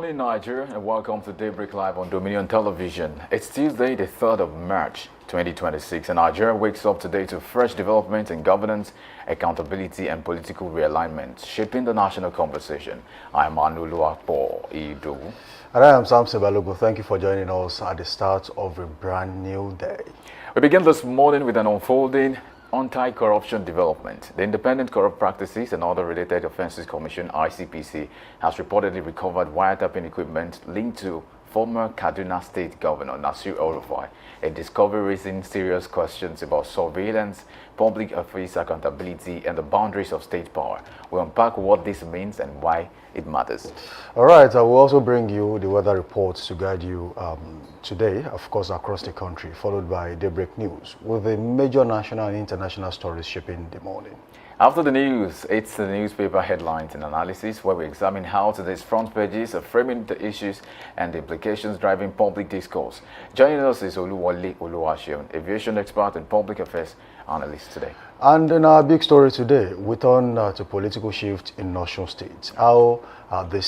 morning, Nigeria, and welcome to Daybreak Live on Dominion Television. It's Tuesday, the 3rd of March, 2026, and Nigeria wakes up today to fresh developments in governance, accountability, and political realignment, shaping the national conversation. I'm Anuluakpo Idu. And I am Sam Sebalogo. Thank you for joining us at the start of a brand new day. We begin this morning with an unfolding anti-corruption development. The Independent Corrupt Practices and Other Related Offences Commission, ICPC, has reportedly recovered wiretapping equipment linked to former Kaduna State Governor Nasir El-Rufai, a discovery raising serious questions about surveillance, public affairs accountability, and the boundaries of state power. We'll unpack what this means and why it matters. All right, I will also bring you the weather reports to guide you today, of course, across the country, followed by Daybreak News, with the major national and international stories shaping the morning. After the news, it's the newspaper headlines and analysis, where we examine how today's front pages are framing the issues and the implications driving public discourse. Joining us is Oluwole Oluwaseun, aviation expert and public affairs analyst today. And in our big story today, we turn to political shift in Osun State. How the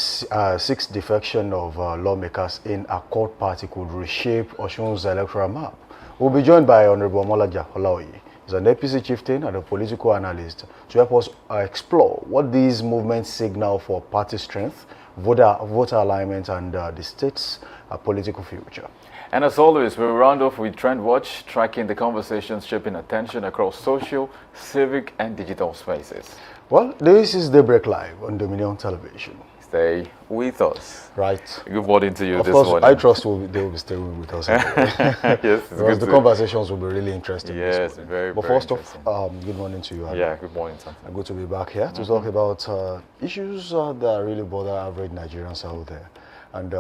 sixth defection of lawmakers in Accord Party could reshape Osun's electoral map. We'll be joined by Honorable Molaja Olaoye. He's an APC chieftain and a political analyst to help us explore what these movements signal for party strength, voter alignment, and the state's political future. And as always, we'll round off with Trend Watch, tracking the conversations shaping attention across social, civic, and digital spaces. Well, this is Daybreak Live on Dominion Television. Stay with us. Right. Good morning to you of this course, morning. I trust they will be staying with us. Yes, because the conversations will be really interesting. Yes, very, but very first off, good morning to you. Yeah, good morning, sir. Good to be back here to talk about issues that really bother average Nigerians out there. And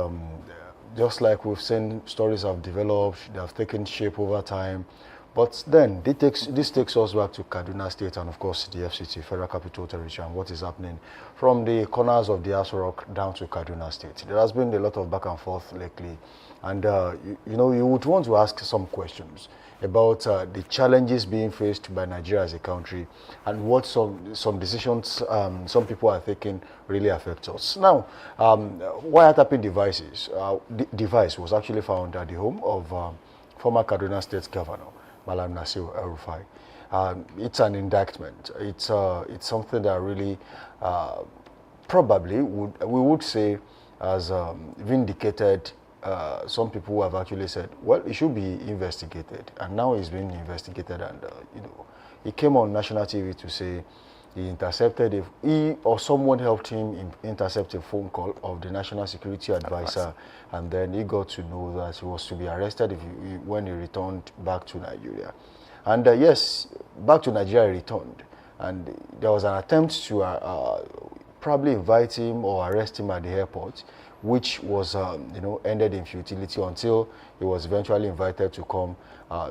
just like we've seen, stories have developed, they have taken shape over time. But then this takes us back to Kaduna State and, of course, the FCT, Federal Capital Territory, and what is happening from the corners of the Aso Rock down to Kaduna State. There has been a lot of back and forth lately. And, you would want to ask some questions about the challenges being faced by Nigeria as a country and what some decisions some people are taking really affect us. Now, wiretapping device was actually found at the home of former Kaduna State Governor Malam Nasir El-Rufai. It's an indictment. It's something that really probably we would say has vindicated some people who have actually said, well, it should be investigated, and now it's being investigated. And he came on national TV to say he intercepted, if he or someone helped him intercept a phone call of the National Security Advisor, and then he got to know that he was to be arrested when he returned back to Nigeria. And yes, back to Nigeria he returned, and there was an attempt to probably invite him or arrest him at the airport, which was ended in futility until he was eventually invited to come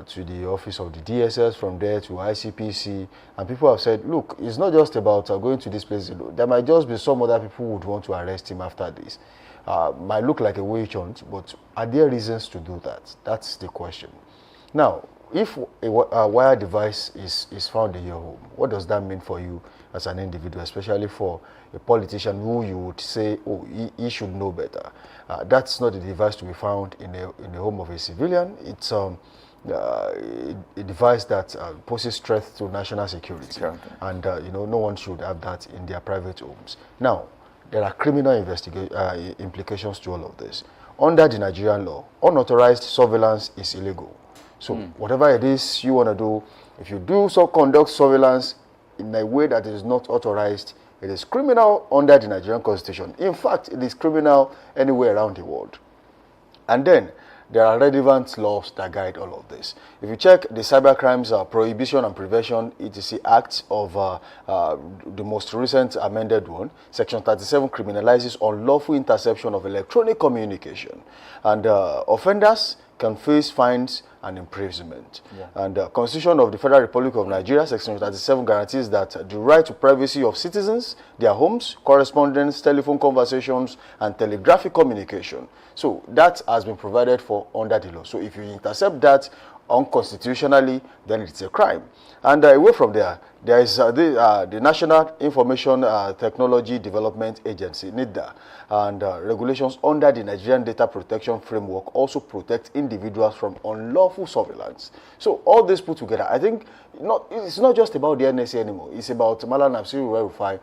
to the office of the DSS, from there to ICPC, and people have said, look, it's not just about going to this place. There might just be some other people who would want to arrest him after this. Might look like a witch hunt, but are there reasons to do that? That's the question. Now, if a wire device is found in your home, what does that mean for you as an individual, especially for a politician who you would say, oh, he should know better? That's not a device to be found in the home of a civilian. It's a device that poses threat to national security, and no one should have that in their private homes. Now, there are criminal implications to all of this. Under the Nigerian law, unauthorized surveillance is illegal. So whatever it is you want to do, if you conduct surveillance in a way that is not authorized, it is criminal under the Nigerian Constitution. In fact, it is criminal anywhere around the world. And then there are relevant laws that guide all of this. If you check the Cybercrimes Prohibition and Prevention etc. Act of the most recent amended one, Section 37 criminalizes unlawful interception of electronic communication, and offenders can face fines and imprisonment. And the Constitution of the Federal Republic of Nigeria, Section 37, guarantees that the right to privacy of citizens, their homes, correspondence, telephone conversations, and telegraphic communication. So that has been provided for under the law. So if you intercept that unconstitutionally, then it's a crime. And away from there, there is the National Information Technology Development Agency, NIDA, and regulations under the Nigerian Data Protection Framework also protect individuals from unlawful surveillance. So all this put together, I think it's not just about the NSA anymore. It's about Malam Nasiru El-Rufai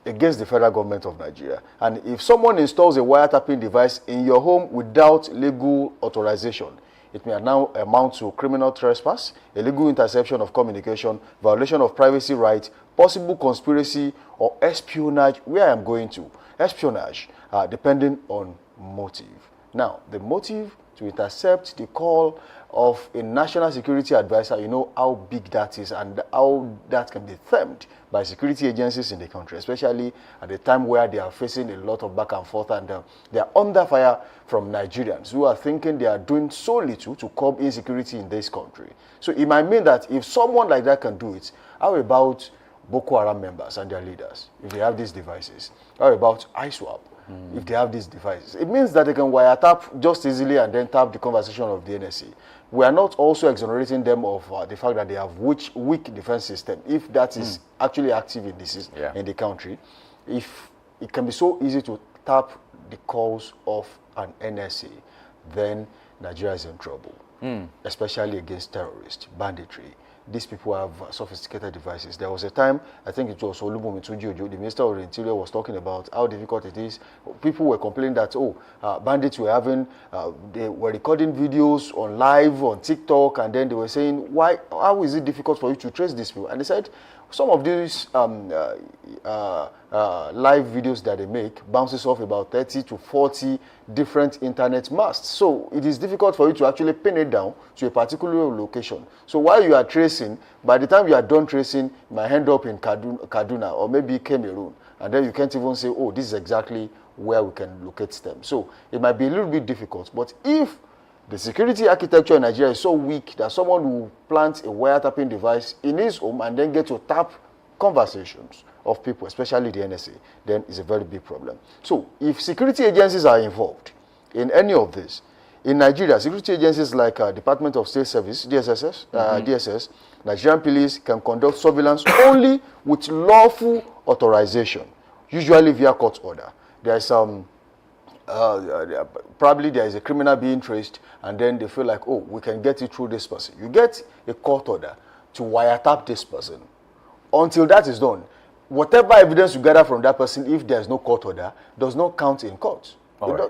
against the federal government of Nigeria. And if someone installs a wiretapping device in your home without legal authorization, it may now amount to criminal trespass, illegal interception of communication, violation of privacy rights, possible conspiracy, or espionage, where I am going to. Espionage, depending on motive. Now, the motive to intercept the call of a national security advisor, you know how big that is and how that can be termed by security agencies in the country, especially at the time where they are facing a lot of back and forth, and they are under fire from Nigerians who are thinking they are doing so little to curb insecurity in this country. So it might mean that if someone like that can do it, how about Boko Haram members and their leaders, if they have these devices? How about ISWAP, if they have these devices? It means that they can wiretap just easily and then tap the conversation of the NSA. We are not also exonerating them of the fact that they have weak defense system, if that is actually active in the country. If it can be so easy to tap the calls of an NSA, then Nigeria is in trouble, especially against terrorists, banditry. These people have sophisticated devices. There was a time, I think it was Olubunmi Tunji-Ojo, the Minister of the Interior, was talking about how difficult it is. People were complaining that, bandits were they were recording videos on live on TikTok, and then they were saying, how is it difficult for you to trace these people? And they said, some of these live videos that they make bounces off about 30 to 40 different internet masts. So it is difficult for you to actually pin it down to a particular location. So while you are tracing, by the time you are done tracing, you might end up in Kaduna or maybe Cameroon. And then you can't even say, oh, this is exactly where we can locate them. So it might be a little bit difficult. But if the security architecture in Nigeria is so weak that someone will plant a wiretapping device in his home and then get to tap conversations of people, especially the NSA, then it's a very big problem. So if security agencies are involved in any of this, in Nigeria, security agencies like Department of State Service, DSS, Nigerian police can conduct surveillance only with lawful authorization, usually via court order. There is probably there is a criminal being traced, and then they feel like, oh, we can get it through this person. You get a court order to wiretap this person. Until that is done, whatever evidence you gather from that person, if there is no court order, does not count in court.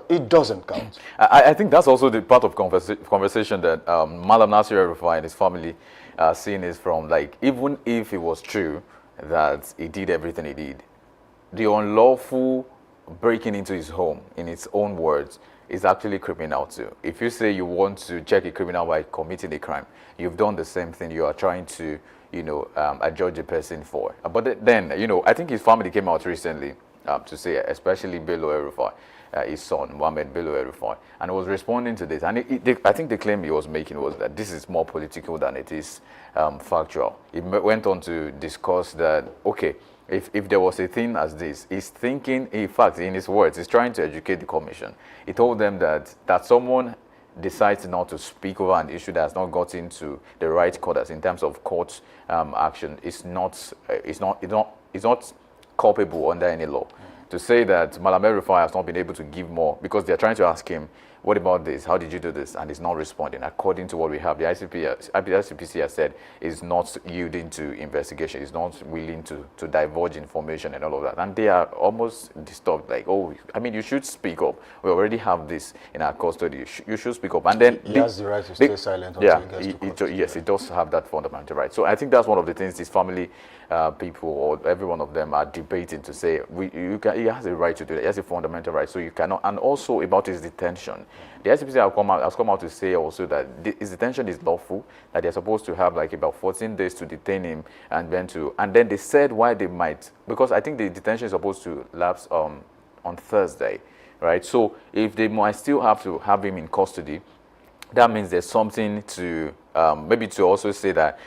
It doesn't count. I think that's also the part of conversation that Malam Nasiru El-Rufai and his family are seeing is from, like, even if it was true that he did everything he did, the unlawful breaking into his home, in its own words, is actually criminal too. If you say you want to check a criminal by committing a crime, you've done the same thing. You are trying to, adjudge a person for. But then, I think his family came out recently to say, especially Bello El-Rufai, his son, Mohammed Bello El-Rufai, and was responding to this. And I think the claim he was making was that this is more political than it is factual. He went on to discuss that, okay, if there was a thing as this, he's thinking, in fact, in his words, he's trying to educate the commission. He told them that someone decides not to speak over an issue that has not gotten to the right quarters in terms of court action is not culpable under any law. To say that Malam El-Rufai has not been able to give more because they're trying to ask him, what about this? How did you do this? And he's not responding. According to what we have, the ICPC has said is not yielding to investigation. Is not willing to divulge information and all of that. And they are almost disturbed, like, oh, I mean, you should speak up. We already have this in our custody. You should speak up. And then he has the right to stay silent until he gets to court. Yes, he does have that fundamental right. So I think that's one of the things these family people, or every one of them, are debating to say, he has a right to do that. He has a fundamental right. So you cannot. And also about his detention. The ICPC has come out to say also that his detention is lawful, that they're supposed to have like about 14 days to detain him, and then they said why they might, because I think the detention is supposed to lapse on Thursday, right? So if they might still have to have him in custody, that means there's something to maybe to also say that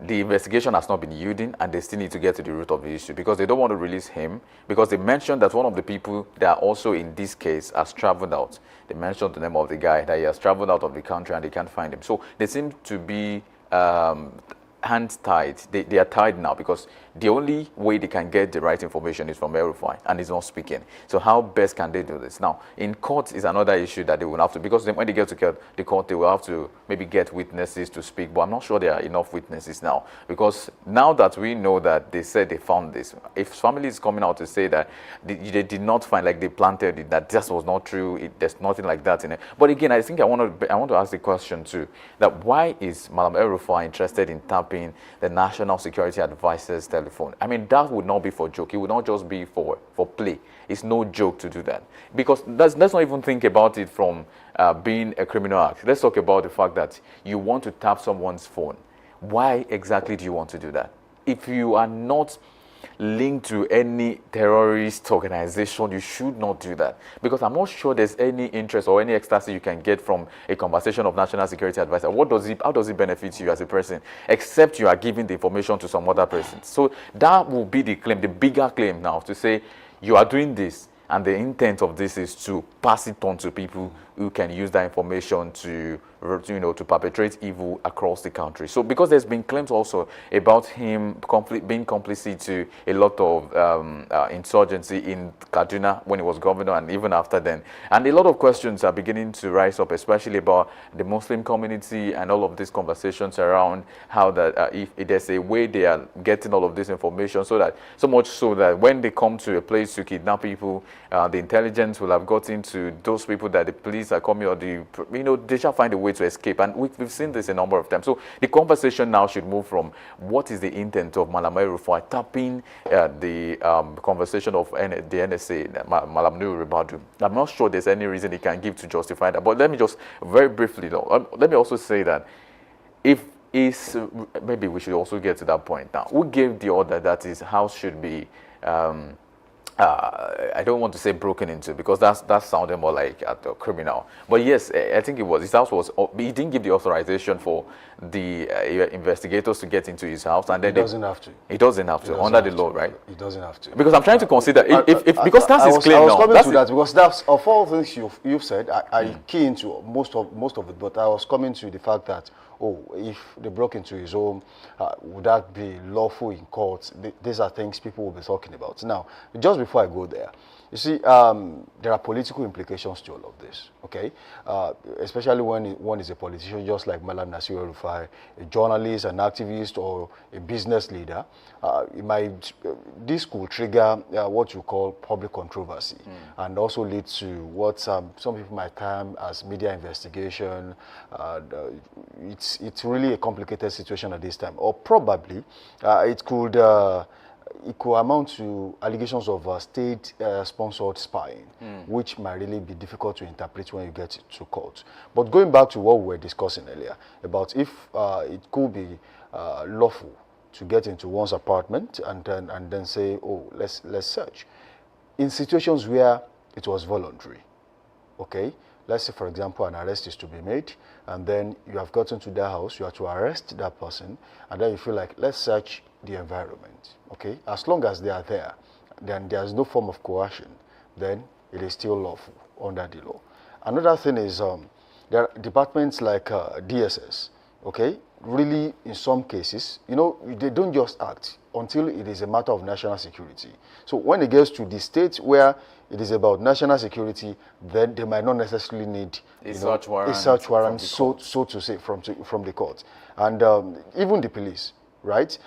the investigation has not been yielding, and they still need to get to the root of the issue because they don't want to release him, because they mentioned that one of the people that are also in this case has traveled out. They mentioned the name of the guy, that he has traveled out of the country and they can't find him. So they seem to be hands tied. They are tied now because the only way they can get the right information is from El-Rufai, and he's not speaking. So how best can they do this? Now, in court is another issue that they will have to, because when they get to the court, they will have to maybe get witnesses to speak, but I'm not sure there are enough witnesses now, because now that we know that they said they found this, if family is coming out to say that they did not find, like they planted it, that this was not true, there's nothing like that in it. But again, I think I want to ask the question too, that why is Madam El-Rufai interested in tapping the National Security Advisor's telephone? I mean, that would not be for joke. It would not just be for play. It's no joke to do that. Because let's not even think about it from being a criminal act. Let's talk about the fact that you want to tap someone's phone. Why exactly do you want to do that? If you are not linked to any terrorist organization, you should not do that, because I'm not sure there's any interest or any ecstasy you can get from a conversation of National Security Advisor. How does it benefit you as a person, except you are giving the information to some other person? So that will be the claim, the bigger claim now, to say you are doing this and the intent of this is to pass it on to people who can use that information to perpetrate evil across the country. So because there's been claims also about him being complicit to a lot of insurgency in Kaduna when he was governor and even after then. And a lot of questions are beginning to rise up, especially about the Muslim community and all of these conversations around how that if there's a way they are getting all of this information, so much so that when they come to a place to kidnap people, the intelligence will have gotten to those people that the police are coming, or they shall find a way to escape. And we've seen this a number of times. So the conversation now should move from what is the intent of Malam El-Rufai tapping the conversation of the NSA, Malam Nuhu Ribadu. I'm not sure there's any reason he can give to justify that. But let me just very briefly, let me also say that maybe we should also get to that point now. Who gave the order that his house should be I don't want to say broken into, because that sounded more like a criminal. But yes, I think his house was. He didn't give the authorization for the investigators to get into his house, and then he doesn't have to. He doesn't have to under the law, right? He doesn't have to. Because I'm trying to consider because that's his claim now. I was coming to that because that's of all things you've said. I key into most of it, but I was coming to the fact that, if they broke into his home, would that be lawful in court? These are things people will be talking about. Now, just before I go there, you see, there are political implications to all of this, okay? Especially when one is a politician, just like Malam Nasir El-Rufai, a journalist, an activist, or a business leader. This could trigger what you call public controversy, and also lead to what some people might term as media investigation. It's really a complicated situation at this time, or probably it could amount to allegations of state-sponsored spying, which might really be difficult to interpret when you get to court. But going back to what we were discussing earlier, about if it could be lawful to get into one's apartment and then say, let's search. In situations where it was voluntary, okay? Let's say, for example, an arrest is to be made, and then you have gotten to their house, you have to arrest that person, and then you feel like, let's search the environment, okay? As long as they are there, then there's no form of coercion, then it is still lawful under the law. Another thing is, there are departments like DSS, okay? Really, in some cases, they don't just act until it is a matter of national security. So when it gets to the state where it is about national security, then they might not necessarily need a search warrant, so to say, from the court. And even the police, right?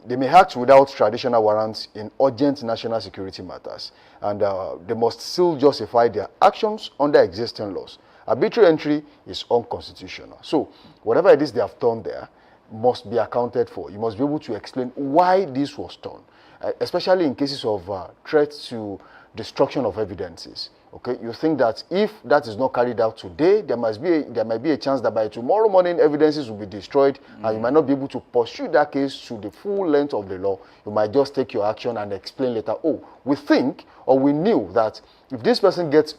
They may act without traditional warrants in urgent national security matters, and they must still justify their actions under existing laws. Arbitrary entry is unconstitutional. So whatever it is they have done there must be accounted for. You must be able to explain why this was done, especially in cases of threats to destruction of evidences. Okay, you think that if that is not carried out today, there might be a chance that by tomorrow morning evidences will be destroyed, and you might not be able to pursue that case to the full length of the law. You might just take your action and explain later, we think or we knew that if this person gets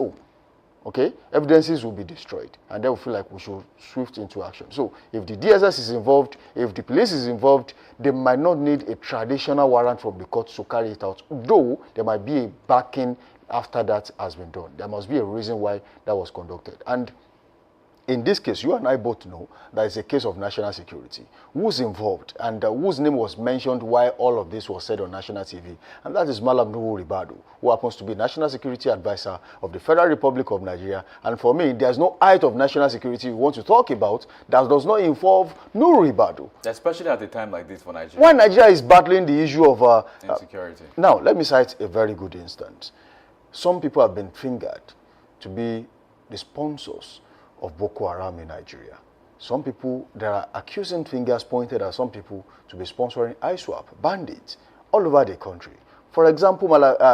Okay, evidences will be destroyed, and they will feel like we should swift into action. So if the DSS is involved, if the police is involved, they might not need a traditional warrant from the court to carry it out, though there might be a backing after that has been done. There must be a reason why that was conducted. And in this case, you and I both know that it's a case of national security. Who's involved and whose name was mentioned while all of this was said on national TV? And that is Malam Nuhu Ribadu, who happens to be National Security Advisor of the Federal Republic of Nigeria. And for me, there's no height of national security we want to talk about that does not involve Nuhu Ribadu. Especially at a time like this for Nigeria. When Nigeria is battling the issue of insecurity. Now, let me cite a very good instance. Some people have been fingered to be the sponsors of Boko Haram in Nigeria. Some people, there are accusing fingers pointed at some people to be sponsoring ISWAP, bandits, all over the country. For example,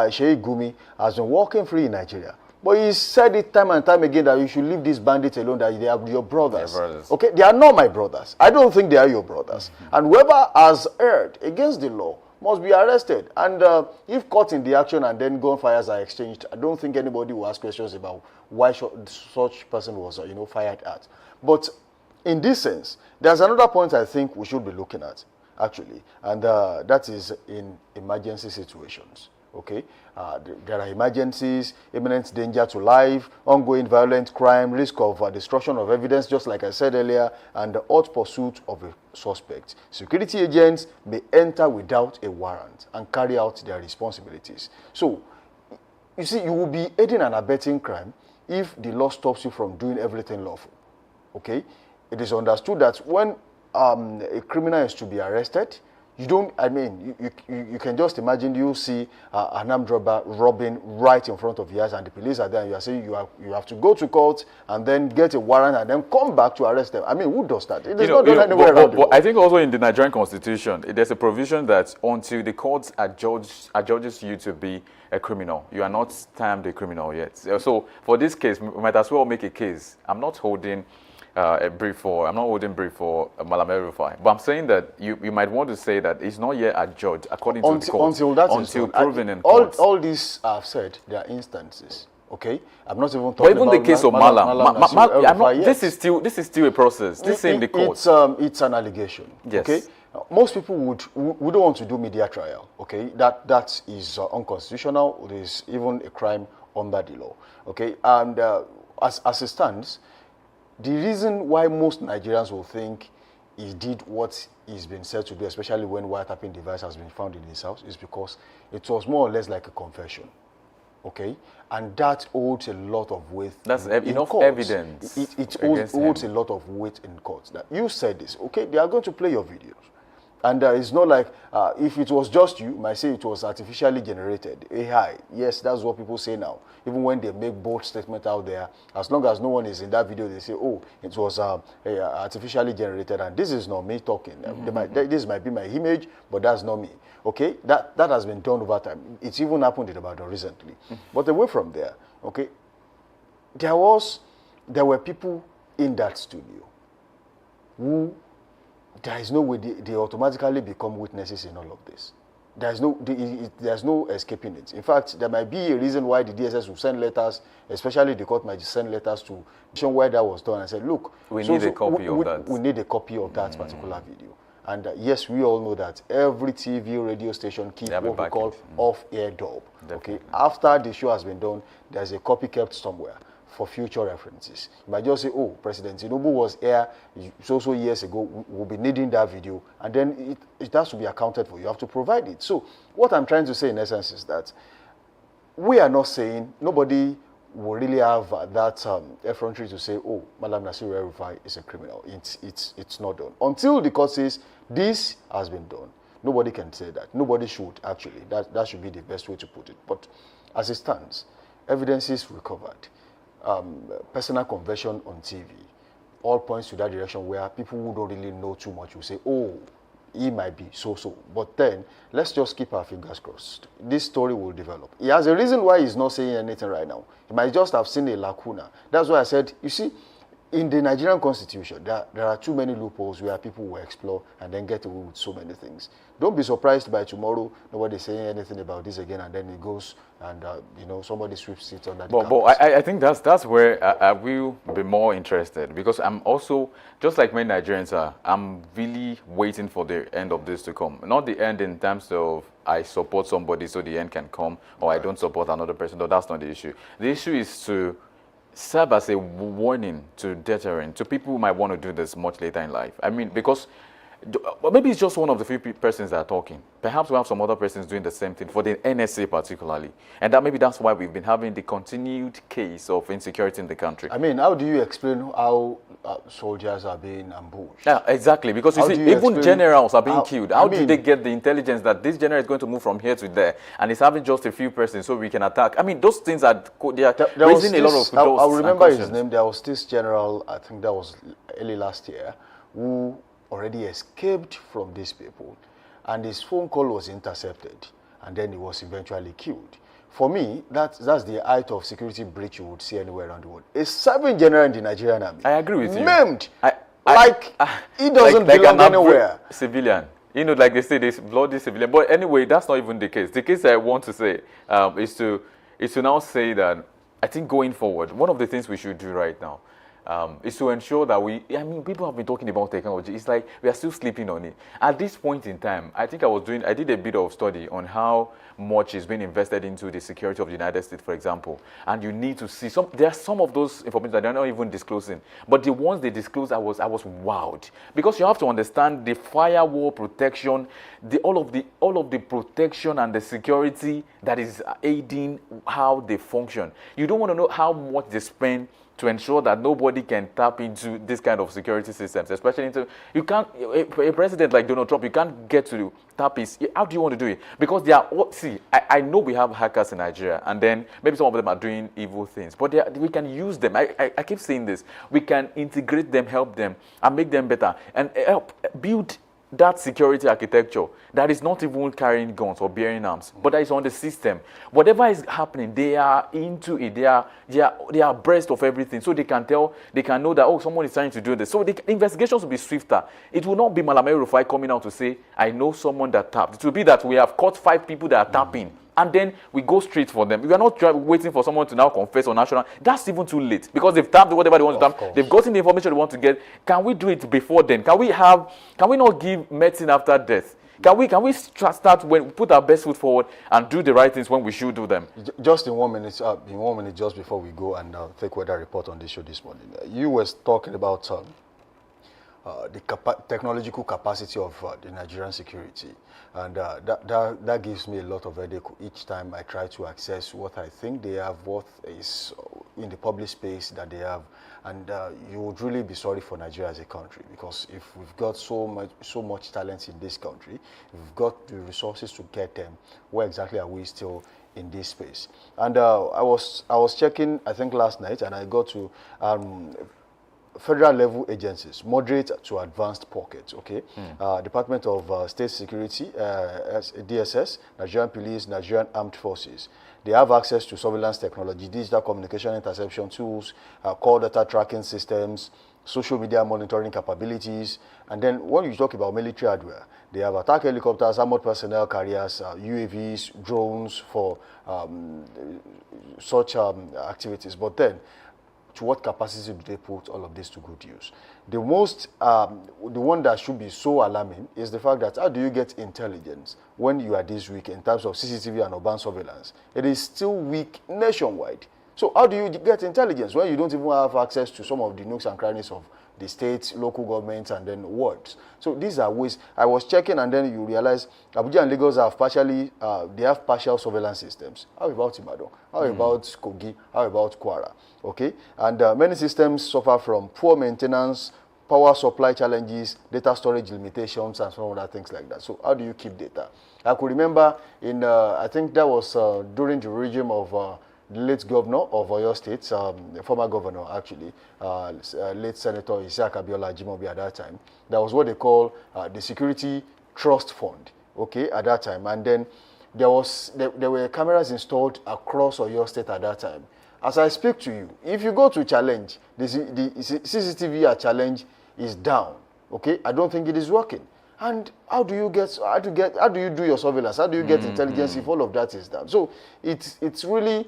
Sheikh Gumi has been walking free in Nigeria. But he said it time and time again that you should leave these bandits alone, that they are your brothers. Okay, they are not my brothers. I don't think they are your brothers. And whoever has erred against the law must be arrested. And if caught in the action and then gunfires are exchanged, I don't think anybody will ask questions about why such person was, fired at. But in this sense, there's another point I think we should be looking at, actually, and that is in emergency situations. Okay, there are emergencies, imminent danger to life, ongoing violent crime, risk of destruction of evidence, just like I said earlier, and the hot pursuit of a suspect. Security agents may enter without a warrant and carry out their responsibilities. So, you see, you will be aiding and abetting crime if the law stops you from doing everything lawful. Okay, it is understood that when a criminal is to be arrested, you don't, you can just imagine you see an armed robber robbing right in front of your eyes and the police are there and you are saying you have to go to court and then get a warrant and then come back to arrest them. I mean, who does that? It is not done anywhere around the world. I think also in the Nigerian constitution, there's a provision that until the courts adjudges you to be a criminal, you are not termed a criminal yet. So for this case, we might as well make a case. I'm not holding brief for Malam El-Rufai, but I'm saying that you might want to say that it's not yet adjudged according to the court until proven in court. All these I've said, there are instances. Okay, I'm not even talking but even about the case of Malam, this is still a process. This is in the court. It's an allegation. Yes. Okay. Most people we don't want to do media trial. Okay, that is unconstitutional. It is even a crime under the law. Okay, and as it stands, the reason why most Nigerians will think he did what he's been said to do, especially when wiretapping device has been found in his house, is because it was more or less like a confession. Okay? And that holds a lot of weight. That's enough courts. evidence. It holds a lot of weight in court. That you said this. Okay? They are going to play your videos. And it's not like, if it was just you might say it was artificially generated, AI. Yes, that's what people say now. Even when they make bold statements out there, as long as no one is in that video, they say, oh, it was artificially generated, and this is not me talking. This might be my image, but that's not me. Okay, that has been done over time. It's even happened in Ibadan recently. But away from there, okay, there were people in that studio who, there is no way they automatically become witnesses in all of this. There's no escaping it. In fact, there might be a reason why the DSS will send letters, especially the court might send letters to show where that was done and say, look, we need a copy of that. We need a copy of that particular video. And yes, we all know that every TV, radio station keep what we call off-air dub. Okay, after the show has been done, there's a copy kept somewhere for future references. You might just say, oh, President Tinubu was here so years ago, we'll be needing that video, and then it has to be accounted for. You have to provide it. So what I'm trying to say in essence is that we are not saying, nobody will really have that effrontery to say, oh, Malam Nasir El-Rufai is a criminal. It's not done. Until the court says this has been done, nobody can say that. Nobody should, actually. That should be the best way to put it. But as it stands, evidence is recovered. Personal conversion on TV, all points to that direction where people who don't really know too much will say, oh, he might be so. But then, let's just keep our fingers crossed. This story will develop. He has a reason why he's not saying anything right now. He might just have seen a lacuna. That's why I said, you see, in the Nigerian constitution, there are too many loopholes where people will explore and then get away with so many things. Don't be surprised by tomorrow, nobody's saying anything about this again, and then it goes and, somebody sweeps it under the carpet. But I think that's where I will be more interested, because I'm also, just like many Nigerians are, I'm really waiting for the end of this to come. Not the end in terms of I support somebody so the end can come, or I don't support another person. No, that's not the issue. The issue is to serve as a warning, to deterrent, to people who might want to do this much later in life. I mean, because maybe it's just one of the few persons that are talking. Perhaps we have some other persons doing the same thing, for the NSA particularly. And that maybe that's why we've been having the continued case of insecurity in the country. I mean, how do you explain how soldiers are being ambushed? Yeah, exactly. Because you see, even generals are being killed. How do they get the intelligence that this general is going to move from here to there, and it's having just a few persons so we can attack? I mean, those things are raising a lot of questions. I remember his name. There was this general, I think that was early last year, who already escaped from these people, and his phone call was intercepted, and then he was eventually killed. For me, that's the height of security breach you would see anywhere around the world. A serving general in the Nigerian army, I agree with you, maimed, he doesn't belong anywhere. Civilian, like they say, this bloody civilian. But anyway, that's not even the case. The case I want to say is to now say that I think going forward, one of the things we should do right now is to ensure that people have been talking about technology. It's like we are still sleeping on it. At this point in time, I think I did a bit of study on how much is being invested into the security of the United States, for example. And you need to see there are some of those information that they're not even disclosing. But the ones they disclosed, I was wowed. Because you have to understand the firewall protection, all of the protection and the security that is aiding how they function. You don't want to know how much they spend to ensure that nobody can tap into this kind of security systems, especially you can't, a president like Donald Trump, you can't get to tap his, how do you want to do it? Because I know we have hackers in Nigeria, and then maybe some of them are doing evil things, but we can use them. I keep saying this, we can integrate them, help them, and make them better, and help build that security architecture that is not even carrying guns or bearing arms, but that is on the system. Whatever is happening, they are into it. They are abreast of everything, so they can know that, someone is trying to do this. So the investigations will be swifter. It will not be Malamai Rufai coming out to say, I know someone that tapped. It will be that we have caught 5 people that are tapping, and then we go straight for them. We are not waiting for someone to now confess on national. That's even too late, because they've tapped whatever they want to tap. They've gotten the information they want to get. Can we do it before then? Can we not give medicine after death? Can we start when we put our best foot forward and do the right things when we should do them? Just in 1 minute, just before we go and take weather report on this show this morning, you were talking about the technological capacity of the Nigerian security, and that gives me a lot of headache each time I try to access what I think they have, what is in the public space that they have, and you would really be sorry for Nigeria as a country, because if we've got so much talent in this country, if we've got the resources to get them, where exactly are we still in this space? And I was checking, I think last night, and I got to federal level agencies, moderate to advanced pockets, okay? Department of State Security, DSS, Nigerian Police, Nigerian Armed Forces. They have access to surveillance technology, digital communication interception tools, call data tracking systems, social media monitoring capabilities. And then when you talk about military hardware, they have attack helicopters, armored personnel carriers, UAVs, drones for such activities. But then, to what capacity do they put all of this to good use? The one that should be so alarming is the fact that how do you get intelligence when you are this weak in terms of CCTV and urban surveillance? It is still weak nationwide. So how do you get intelligence when you don't even have access to some of the nooks and crannies of the states, local governments, and then wards? So these are ways. I was checking, and then you realize Abuja and Lagos have they have partial surveillance systems. How about Ibadan? How about Kogi? How about Kwara? Okay, and many systems suffer from poor maintenance, power supply challenges, data storage limitations, and some other things like that. So how do you keep data? I could remember I think that was during the regime of the late governor of Oyo State, the former governor actually, late Senator Isiaka Abiola Ajimobi at that time. That was what they call the Security Trust Fund, okay, at that time. And then there were cameras installed across Oyo State at that time. as I speak to you, if you go to challenge, the CCTV at challenge is down. Okay, I don't think it is working. And how do you do your surveillance? How do you get intelligence if all of that is down? So it's really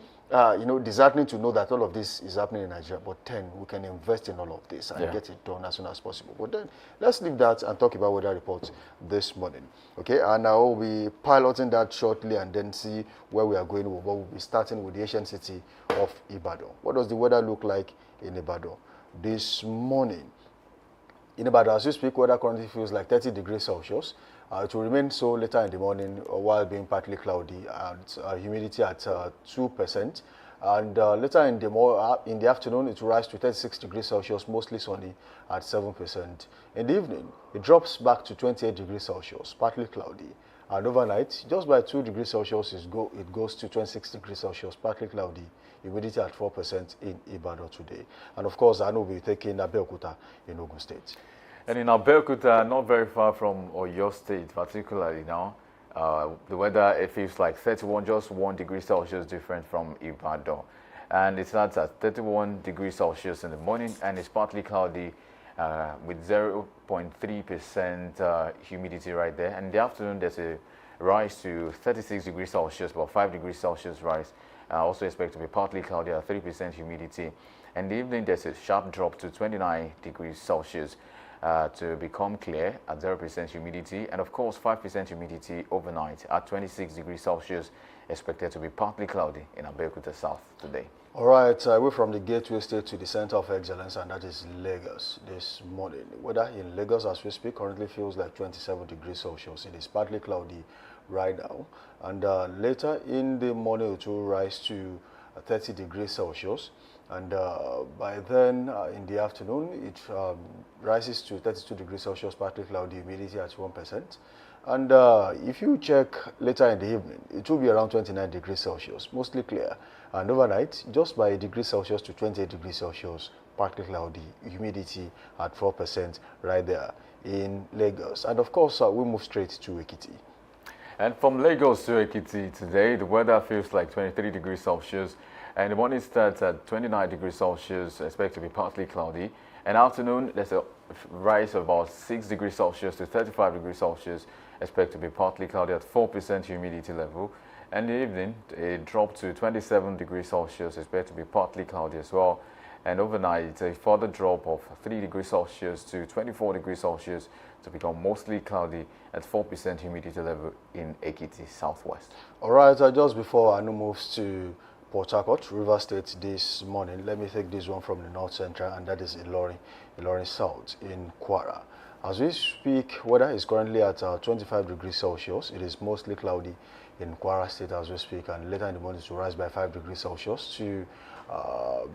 disheartening to know that all of this is happening in Nigeria. But then we can invest in all of this and get it done as soon as possible. But then let's leave that and talk about weather reports this morning. Okay, and I will be piloting that shortly and then see where we are going. But we'll be starting with the ancient city of Ibadan. What does the weather look like in Ibadan this morning? In Ibadan, as we speak, weather currently feels like 30 degrees Celsius. It will remain so later in the morning while being partly cloudy and humidity at 2%. And later in the afternoon, it will rise to 36 degrees Celsius, mostly sunny at 7%. In the evening, it drops back to 28 degrees Celsius, partly cloudy. And overnight, just by 2 degrees Celsius, it goes to 26 degrees Celsius, partly cloudy, humidity at 4% in Ibadan today. And of course, I know we'll be taking Abeokuta in Ogun State. And in Abeokuta, not very far from Oyo State, particularly now, the weather, it feels like 31, just 1 degree Celsius different from Ibadan. And it starts at 31 degrees Celsius in the morning, and it's partly cloudy with 0.3% humidity right there. And in the afternoon, there's a rise to 36 degrees Celsius, about 5 degrees Celsius rise. Also expect to be partly cloudy at 3% humidity. And in the evening, there's a sharp drop to 29 degrees Celsius. To become clear at 0% humidity, and of course 5% humidity overnight at 26 degrees Celsius, expected to be partly cloudy in Abeokuta South today. All right, away from the gateway state to the center of excellence, and that is Lagos this morning. Weather in Lagos as we speak currently feels like 27 degrees Celsius. It is partly cloudy right now, and later in the morning it will rise to 30 degrees Celsius. And by then, in the afternoon, it rises to 32 degrees Celsius, partly cloudy, humidity at 1%. And if you check later in the evening, it will be around 29 degrees Celsius, mostly clear. And overnight, just by 1 degree Celsius to 28 degrees Celsius, partly cloudy, humidity at 4% right there in Lagos. And of course, we move straight to Ekiti. And from Lagos to Ekiti today, the weather feels like 23 degrees Celsius. And the morning starts at 29 degrees Celsius, expect to be partly cloudy. And afternoon, there's a rise of about 6 degrees Celsius to 35 degrees Celsius, expect to be partly cloudy at 4% humidity level. And in the evening, it dropped to 27 degrees Celsius, expect to be partly cloudy as well. And overnight, a further drop of 3 degrees Celsius to 24 degrees Celsius to become mostly cloudy at 4% humidity level in Ekiti Southwest. All right, just before Anu moves to Port Harcourt, River State this morning, let me take this one from the North Central, and that is Ilorin South in Kwara. As we speak, weather is currently at 25 degrees Celsius. It is mostly cloudy in Kwara State as we speak, and later in the morning it will rise by 5 degrees Celsius to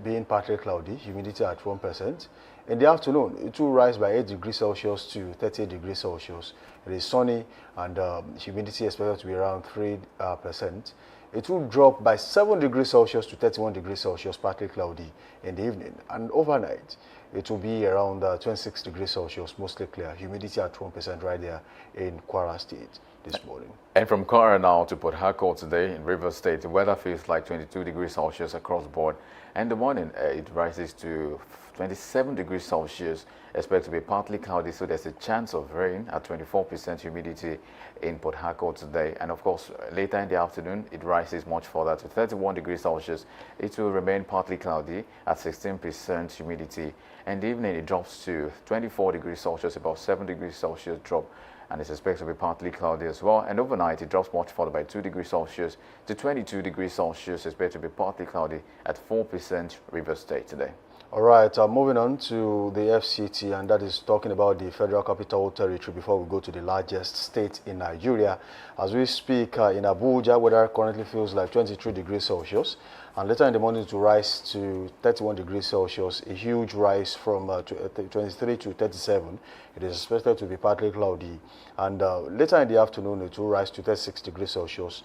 being partly cloudy, humidity at 1%. In the afternoon, it will rise by 8 degrees Celsius to 38 degrees Celsius. It is sunny, and humidity expected to be around 3%. It will drop by 7 degrees Celsius to 31 degrees Celsius, partly cloudy in the evening. And overnight, it will be around 26 degrees Celsius, mostly clear. Humidity at 1% right there in Kwara State this morning. And from Kwara now to Port Harcourt today in Rivers State, the weather feels like 22 degrees Celsius across the board. And in the morning, it rises to 27 degrees Celsius, expected to be partly cloudy, so there's a chance of rain at 24% humidity in Port Harcourt today. And of course, later in the afternoon, it rises much further to 31 degrees Celsius. It will remain partly cloudy at 16% humidity. And the evening, it drops to 24 degrees Celsius, about 7 degrees Celsius drop, and it's expected to be partly cloudy as well. And overnight, it drops much further by 2 degrees Celsius to 22 degrees Celsius, expected to be partly cloudy at 4% Rivers State today. All right, moving on to the FCT, and that is talking about the Federal Capital Territory before we go to the largest state in Nigeria. As we speak in Abuja, weather currently feels like 23 degrees Celsius, and later in the morning to rise to 31 degrees Celsius, a huge rise from 23 to 37. It is expected to be partly cloudy, and later in the afternoon it will rise to 36 degrees Celsius,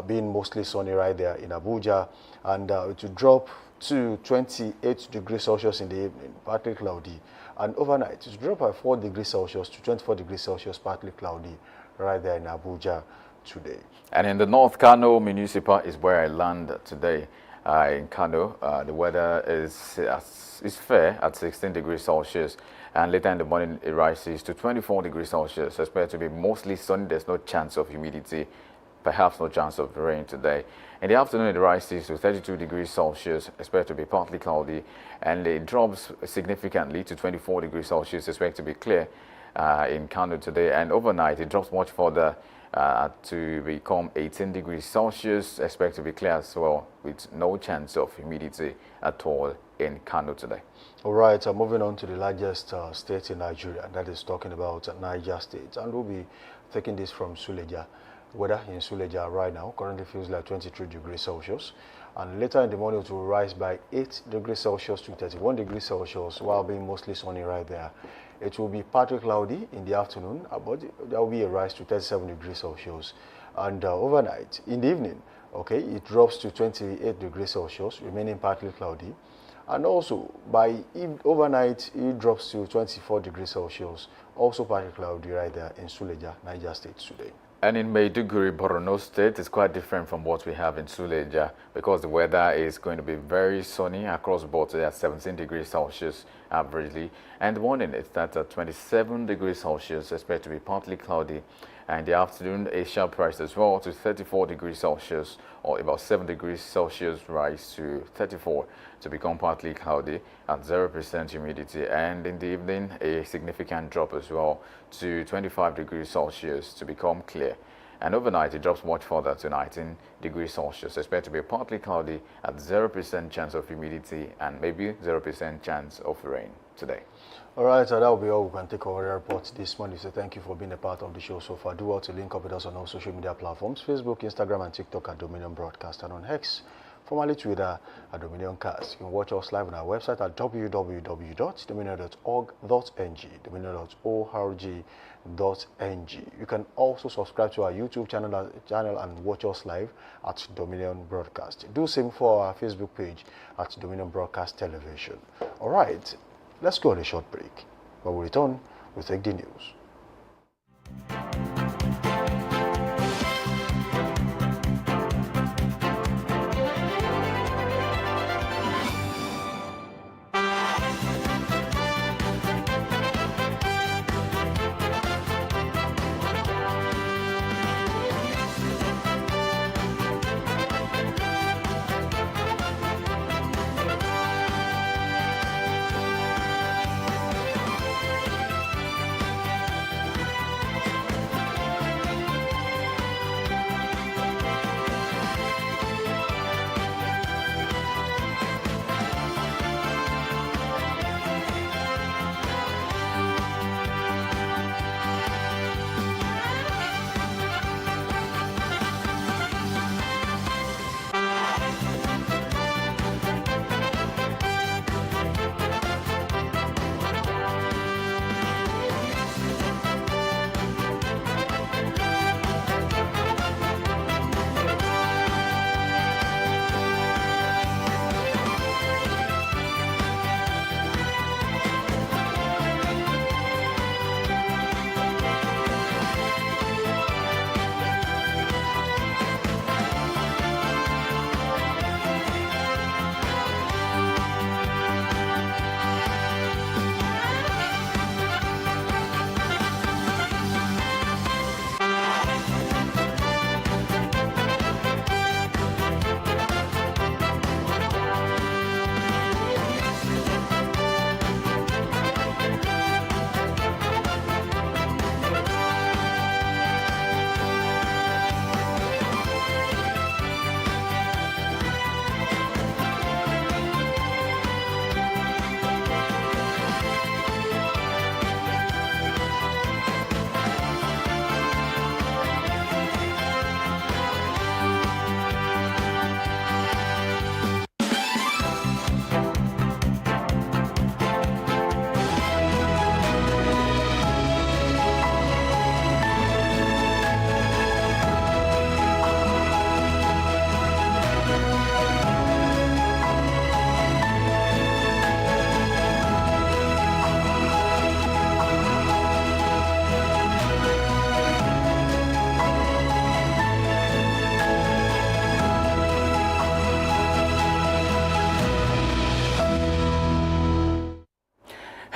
being mostly sunny right there in Abuja, and it will drop to 28 degrees Celsius in the evening, partly cloudy, and overnight it will drop by 4 degrees Celsius to 24 degrees Celsius, partly cloudy right there in Abuja today. And in the North, Kano Municipal is where I land today. in Kano. The weather is fair at 16 degrees Celsius, and later in the morning it rises to 24 degrees Celsius. Expected to be mostly sunny. There's no chance of humidity, perhaps no chance of rain today. In the afternoon, it rises to 32 degrees Celsius, expected to be partly cloudy, and it drops significantly to 24 degrees Celsius, expected to be clear in Kano today. And overnight, it drops much further to become 18 degrees Celsius, expected to be clear as well, with no chance of humidity at all in Kano today. All right, moving on to the largest state in Nigeria, that is talking about Niger State, and we'll be taking this from Suleja. Weather in Suleja right now currently feels like 23 degrees Celsius, and later in the morning it will rise by 8 degrees Celsius to 31 degrees Celsius while being mostly sunny right there. It will be partly cloudy in the afternoon, but there will be a rise to 37 degrees Celsius, and overnight in the evening, okay, it drops to 28 degrees Celsius, remaining partly cloudy, and also by overnight it drops to 24 degrees Celsius, also partly cloudy right there in Suleja, Niger State today. And in Maiduguri, Borno State, it's quite different from what we have in Suleja, because the weather is going to be very sunny across the board today at 17 degrees Celsius averagely. And the morning it's at 27 degrees Celsius, expected to be partly cloudy. And the afternoon, a sharp rise as well to 34 degrees Celsius, or about 7 degrees Celsius rise to 34 to become partly cloudy at 0% humidity. And in the evening, a significant drop as well to 25 degrees Celsius to become clear. And overnight, it drops much further to 19 degrees Celsius, expected to be partly cloudy at 0% chance of humidity and maybe 0% chance of rain today. All right, so that will be all we can take over the report this morning. So thank you for being a part of the show so far. Do well to link up with us on all social media platforms, Facebook, Instagram, and TikTok at Dominion Broadcast, and on X, formerly Twitter, at Dominion Cast. You can watch us live on our website at www.dominion.org.ng, dominion.org.ng. You can also subscribe to our YouTube channel and watch us live at Dominion Broadcast. Do same for our Facebook page at Dominion Broadcast Television. All right, let's go on a short break. When we return, we'll take the news.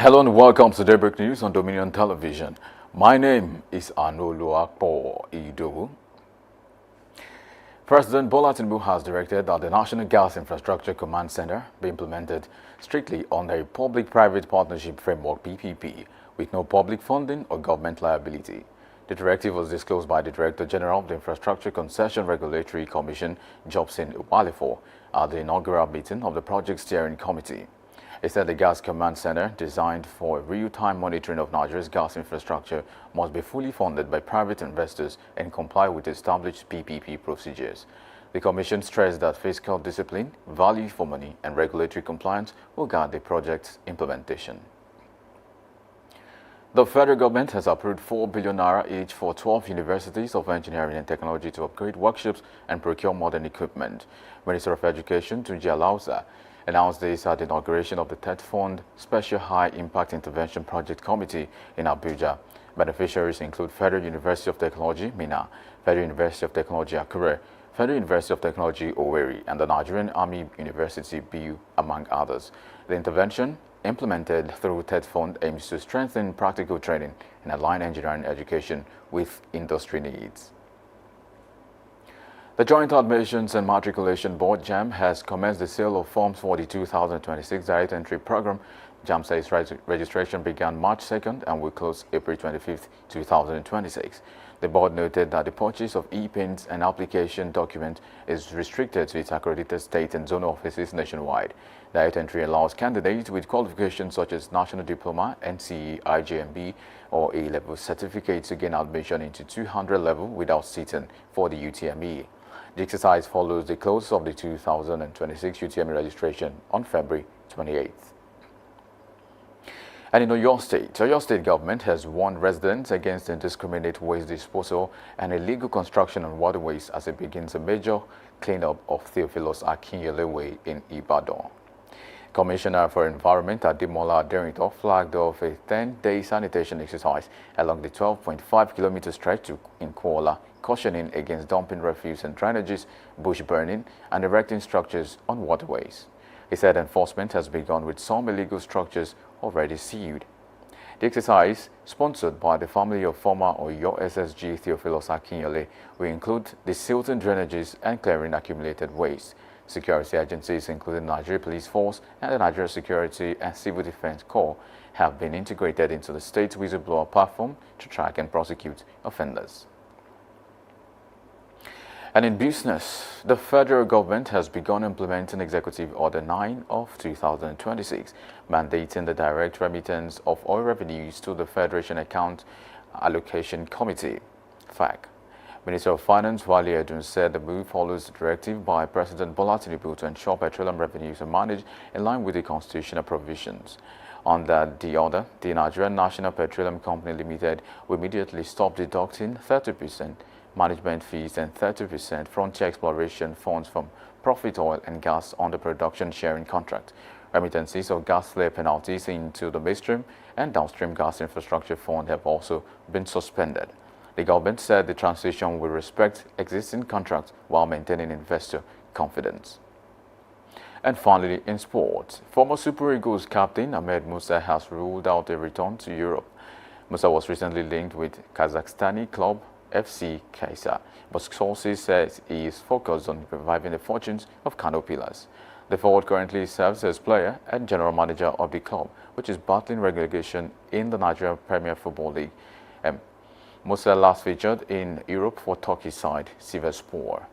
Hello and welcome to Daybreak News on Dominion Television. My name is Anoluakpo Idowu. President Bola Tinubu has directed that the National Gas Infrastructure Command Center be implemented strictly under a public-private partnership framework (PPP) with no public funding or government liability. The directive was disclosed by the Director General of the Infrastructure Concession Regulatory Commission, Jobson Walifo, at the inaugural meeting of the Project Steering Committee. He said the Gas Command Center, designed for real-time monitoring of Nigeria's gas infrastructure, must be fully funded by private investors and comply with established PPP procedures. The Commission stressed that fiscal discipline, value for money, and regulatory compliance will guide the project's implementation. The federal government has approved 4 billion naira each for 12 universities of engineering and technology to upgrade workshops and procure modern equipment. Minister of Education Tunji Alausa announced this at the inauguration of the Third Fund Special High Impact Intervention Project Committee in Abuja. Beneficiaries include Federal University of Technology, Minna, Federal University of Technology, Akure, Federal University of Technology, Owerri, and the Nigerian Army University, BU, among others. The intervention, implemented through Third Fund, aims to strengthen practical training and align engineering education with industry needs. The Joint Admissions and Matriculation Board, JAM, has commenced the sale of forms for the 2026 Direct Entry Program. JAM says registration began March 2nd and will close April 25th, 2026. The board noted that the purchase of e-pins and application document is restricted to its accredited state and zonal offices nationwide. Direct entry allows candidates with qualifications such as National Diploma, NCE, IJMB, or A-level certificate to gain admission into 200 level without sitting for the UTME. The exercise follows the close of the 2026 UTME registration on February 28th. And in Oyo State government has warned residents against indiscriminate waste disposal and illegal construction on waterways as it begins a major cleanup of Theophilus Akinyele Way in Ibadan. Commissioner for Environment Ademola Aderito flagged off a 10-day sanitation exercise along the 12.5-kilometer stretch in Kuala, cautioning against dumping refuse and drainages, bush burning, and erecting structures on waterways. He said enforcement has begun with some illegal structures already sealed. The exercise, sponsored by the family of former Oyo SSG Theophilus Akinyele, will include the silting drainages and clearing accumulated waste. Security agencies, including the Nigeria Police Force and the Nigeria Security and Civil Defense Corps, have been integrated into the state's whistleblower platform to track and prosecute offenders. And in business, the federal government has begun implementing Executive Order 9 of 2026, mandating the direct remittance of oil revenues to the Federation Account Allocation Committee, FAC. Minister of Finance Wale Edun said the move follows the directive by President Bola Tinubu to ensure petroleum revenues are managed in line with the constitutional provisions. Under the order, the Nigerian National Petroleum Company Limited will immediately stop deducting 30% management fees and 30% frontier exploration funds from profit oil and gas under production sharing contract. Remittances of gas flare penalties into the midstream and downstream gas infrastructure fund have also been suspended. The government said the transition will respect existing contracts while maintaining investor confidence. And finally, in sports, former Super Eagles captain Ahmed Musa has ruled out a return to Europe. Musa was recently linked with Kazakhstani club FC Kaysar, but sources say he is focused on reviving the fortunes of Kano Pillars. The forward currently serves as player and general manager of the club, which is battling relegation in the Nigerian Premier Football League. Musa last featured in Europe for Turkey's side, Sivasspor.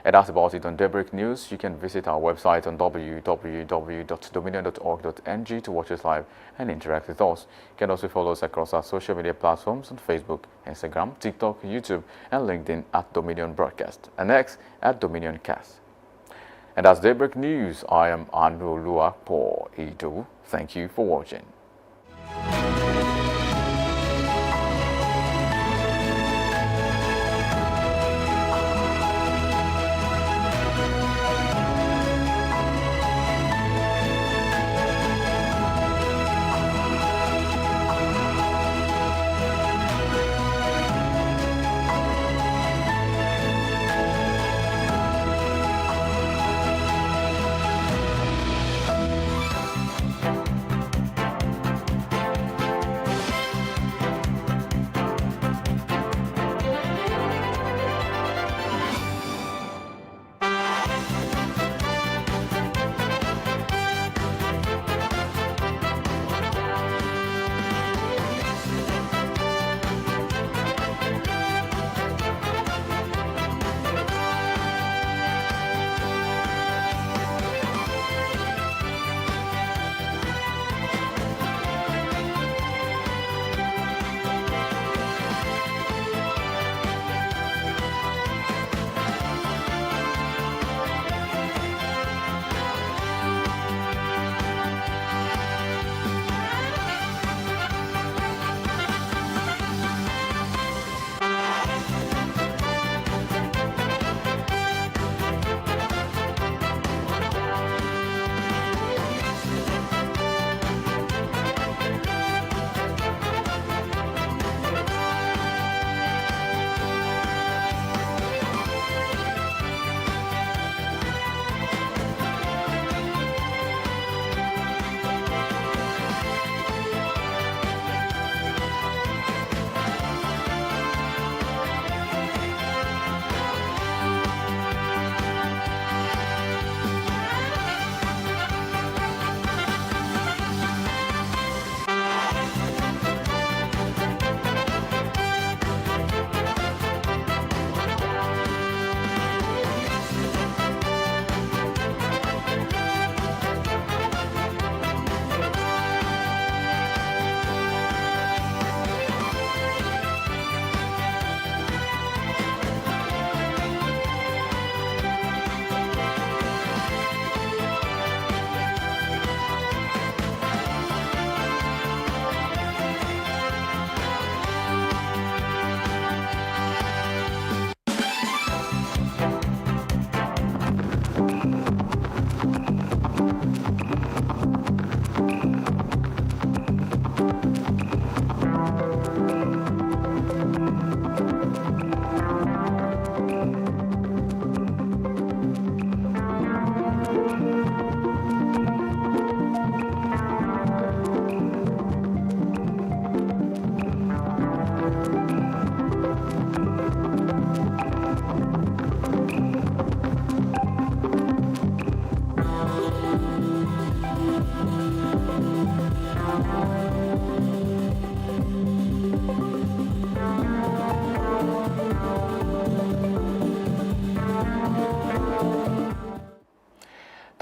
And that's about it on Daybreak News. You can visit our website on www.dominion.org.ng to watch us live and interact with us. You can also follow us across our social media platforms on Facebook, Instagram, TikTok, YouTube, and LinkedIn at Dominion Broadcast, and X at Dominion Cast. And that's Daybreak News. I am Anoluakpo Idowu. Thank you for watching.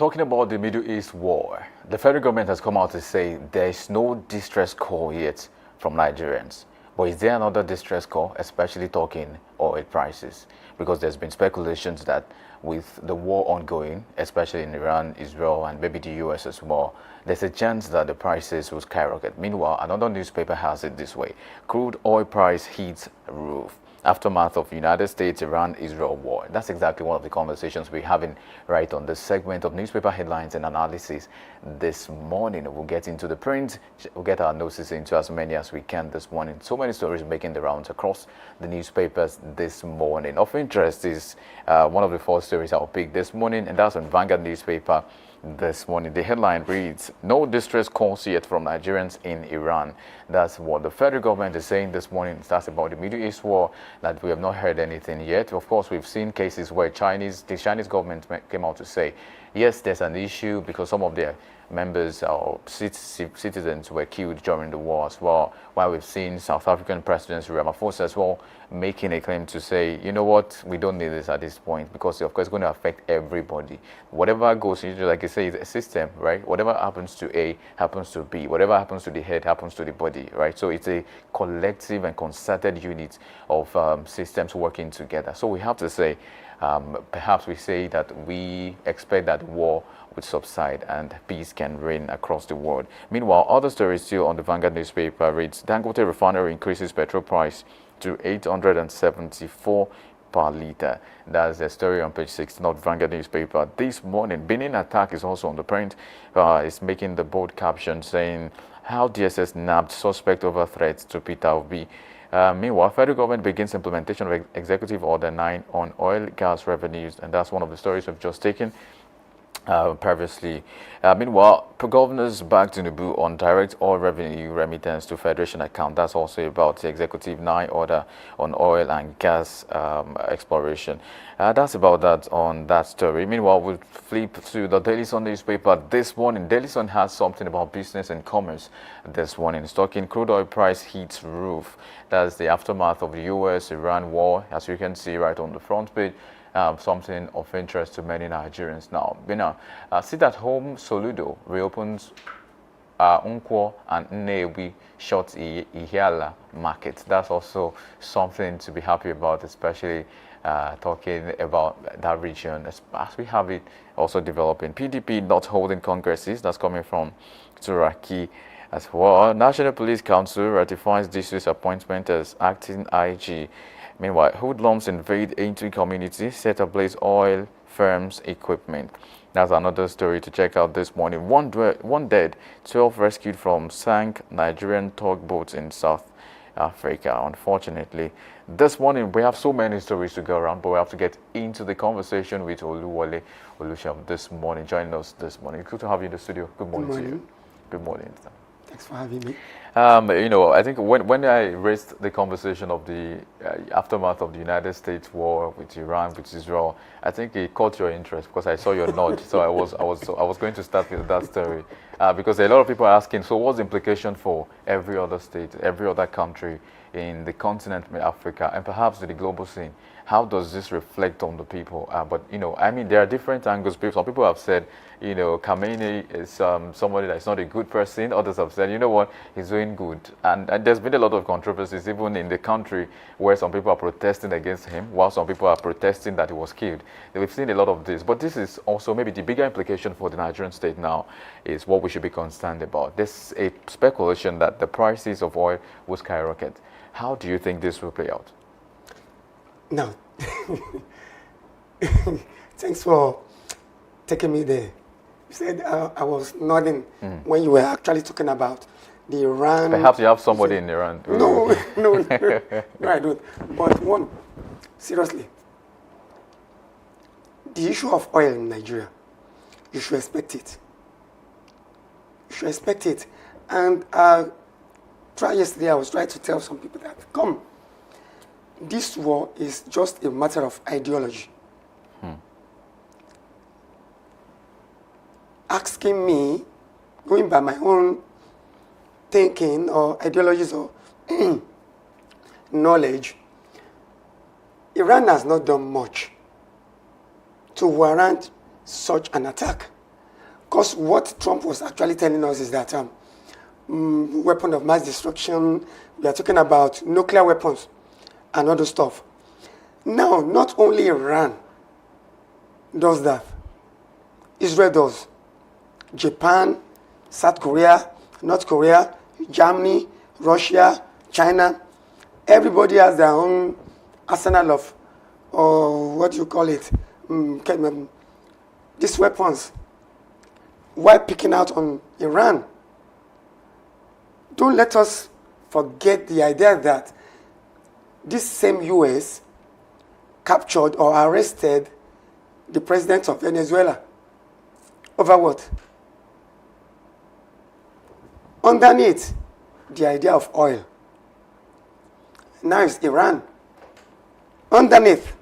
talking about the Middle East war, the federal government has come out to say there is no distress call yet from Nigerians. But is there another distress call, especially talking oil prices? Because there's been speculations that with the war ongoing, especially in Iran, Israel, and maybe the US as well, there's a chance that the prices will skyrocket. Meanwhile, another newspaper has it this way: crude oil price hits roof. Aftermath of United States, Iran, Israel war. That's exactly one of the conversations we're having right on this segment of newspaper headlines and analysis this morning. We'll get into the print, we'll get our notices into as many as we can this morning. So many stories making the rounds across the newspapers this morning. Of interest is one of the 4 stories I'll pick this morning, and that's on Vanguard newspaper this morning. The headline reads, "No distress calls yet from Nigerians in Iran." That's what the federal government is saying this morning. That's about the Middle East war, that we have not heard anything yet. Of course, we've seen cases where the Chinese government came out to say, yes, there's an issue because some of their members or citizens were killed during the war as well, while we've seen South African President Ramaphosa as well making a claim to say, you know what, we don't need this at this point, because of course it's going to affect everybody. Whatever goes into, like I say, it's a system, right? Whatever happens to A happens to B. Whatever happens to the head happens to the body, right? So it's a collective and concerted unit of systems working together. So we have to say, perhaps we say that we expect that war would subside and peace can reign across the world. Meanwhile, other stories still on the Vanguard newspaper reads, Dangote refinery increases petrol price to 874 per litre. That's the story on page 16 of Vanguard newspaper this morning. Benin attack is also on the print. It's making the bold caption saying, how DSS nabbed suspect over threats to Peter Obi. Meanwhile, federal government begins implementation of Executive Order 9 on oil gas revenues, and that's one of the stories we've just taken previously. Meanwhile, governors back Tinubu on direct oil revenue remittance to Federation account. That's also about the Executive 9 order on oil and gas exploration. That's about that on that story. Meanwhile, we'll flip to the Daily Sun newspaper this morning. Daily Sun has something about business and commerce this morning. It's talking crude oil price hits roof. That's the aftermath of the US-Iran war, as you can see right on the front page. Something of interest to many Nigerians now. Sit at home Soludo reopens Unkwo and Nnewi short Ihiala market. That's also something to be happy about, especially talking about that region as we have it also developing. PDP not holding congresses. That's coming from Turaki as well. National Police Council ratifies DC's appointment as acting IG. Meanwhile, hoodlums invade into community, set ablaze oil firms' equipment. That's another story to check out this morning. One dead, 12 rescued from sank Nigerian tugboats in South Africa. Unfortunately, this morning we have so many stories to go around, but we have to get into the conversation with Oluwole Olusham this morning, joining us this morning. Good to have you in the studio. Good morning to you. Good morning. Thanks for having me. I think when I raised the conversation of the aftermath of the United States war with Iran, with Israel, I think it caught your interest because I saw your nod. So I was going to start with that story because a lot of people are asking, so what's the implication for every other state, every other country in the continent of Africa, and perhaps the global scene? How does this reflect on the people? But there are different angles. Some people have said, Khamenei is somebody that's not a good person. Others have said, you know what, he's doing good. And there's been a lot of controversies, even in the country, where some people are protesting against him, while some people are protesting that he was killed. We've seen a lot of this. But this is also maybe the bigger implication for the Nigerian state now is what we should be concerned about. There's a speculation that the prices of oil will skyrocket. How do you think this will play out? Now, thanks for taking me there. You said I was nodding when you were actually talking about the Iran. Perhaps you have somebody in Iran. No, I don't. But seriously, the issue of oil in Nigeria, you should expect it. You should expect it. And yesterday I was trying to tell some people that, this war is just a matter of ideology. Asking me, going by my own thinking or ideologies or knowledge, Iran has not done much to warrant such an attack. Because what Trump was actually telling us is that weapon of mass destruction, we are talking about nuclear weapons and other stuff. Now, not only Iran does that, Israel does. Japan, South Korea, North Korea, Germany, Russia, China, everybody has their own arsenal of, or what do you call it, these weapons. Why picking out on Iran? Don't let us forget the idea that this same US captured or arrested the president of Venezuela. Over what? Underneath, the idea of oil. Now it's Iran. Underneath,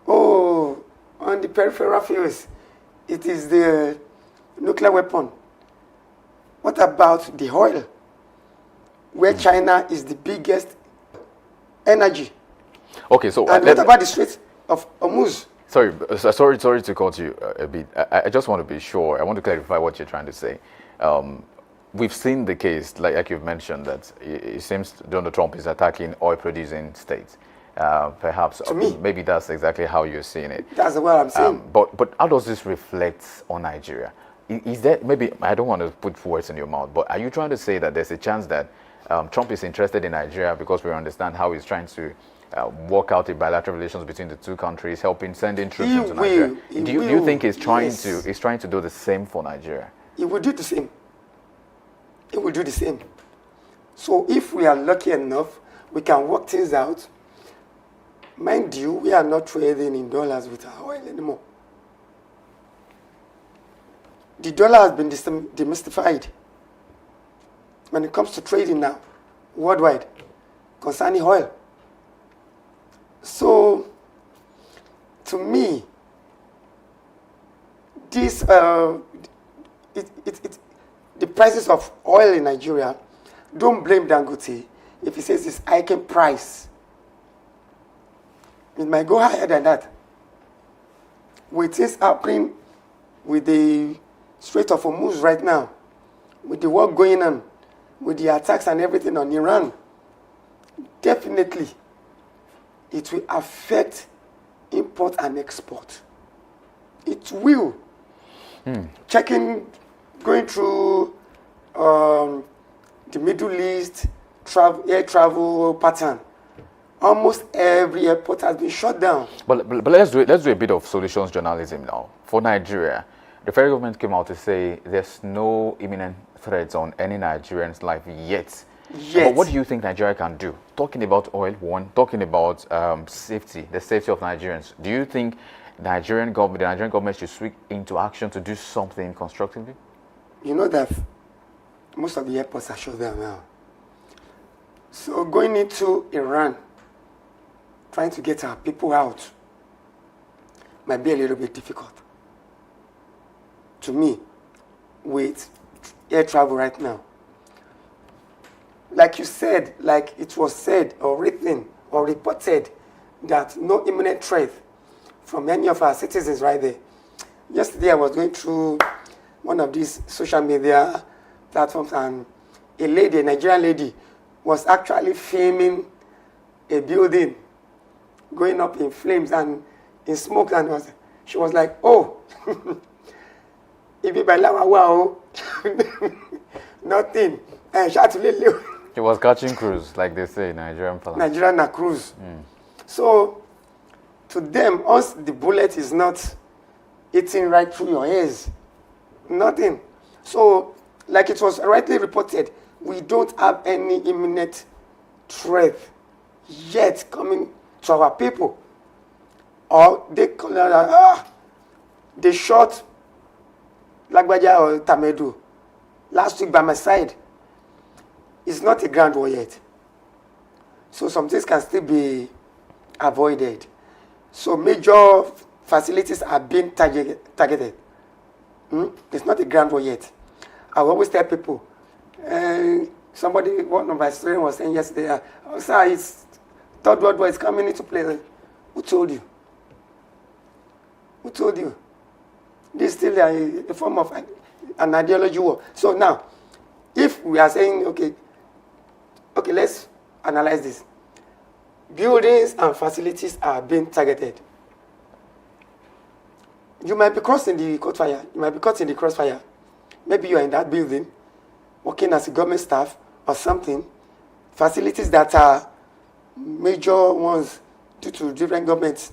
on the peripheral fields, it is the nuclear weapon. What about the oil? Where China is the biggest energy. Okay, so and what about the Strait of Hormuz? Sorry to cut you a bit. I just want to be sure. I want to clarify what you're trying to say. We've seen the case, like you've mentioned, that it seems Donald Trump is attacking oil-producing states. Perhaps to me, maybe that's exactly how you're seeing it. That's what I'm saying. But how does this reflect on Nigeria? Is that maybe, I don't want to put words in your mouth, but are you trying to say that there's a chance that Trump is interested in Nigeria because we understand how he's trying to work out the bilateral relations between the two countries, helping sending troops into Nigeria? Do you think he's trying to do the same for Nigeria? He will do the same. He will do the same. So if we are lucky enough, we can work things out. Mind you, we are not trading in dollars with our oil anymore. The dollar has been demystified when it comes to trading now, worldwide, concerning oil. So, to me, this the prices of oil in Nigeria, don't blame Dangote if he says it's hiking price. It might go higher than that. With this happening with the Strait of Hormuz right now, with the war going on, with the attacks and everything on Iran, definitely it will affect import and export. It will. Checking, going through the Middle East air travel pattern, almost every airport has been shut down. But let's do a bit of solutions journalism now. For Nigeria, the federal government came out to say there's no imminent threats on any Nigerian's life yet. But what do you think Nigeria can do? Talking about oil, one. Talking about safety, the safety of Nigerians. Do you think the Nigerian government should swing into action to do something constructively? You know that most of the airports are shut down now. So going into Iran, trying to get our people out, might be a little bit difficult. To me, with air travel right now. Like you said, like it was said or written or reported that no imminent threat from any of our citizens right there. Yesterday I was going through one of these social media platforms and a Nigerian lady, was actually filming a building going up in flames and in smoke, and she was like, oh, nothing. It was catching cruise, like they say, Nigerian cruise. So, to them, once the bullet is not eating right through your ears, nothing. So, like it was rightly reported, we don't have any imminent threat yet coming to our people. Or they call it, they shot Lagbaja or Tamedu last week by my side. It's not a grand war yet. So some things can still be avoided. So major facilities are being targeted. It's not a grand war yet. I always tell people, one of my students was saying yesterday, sir, it's Third World War is coming into play. Who told you? Who told you? This is still a form of an ideology war. So now, if we are saying, okay, let's analyze this. Buildings and facilities are being targeted. You might be crossing the crossfire. You might be caught in the crossfire. Maybe you are in that building, working as a government staff or something. Facilities that are major ones due to different governments.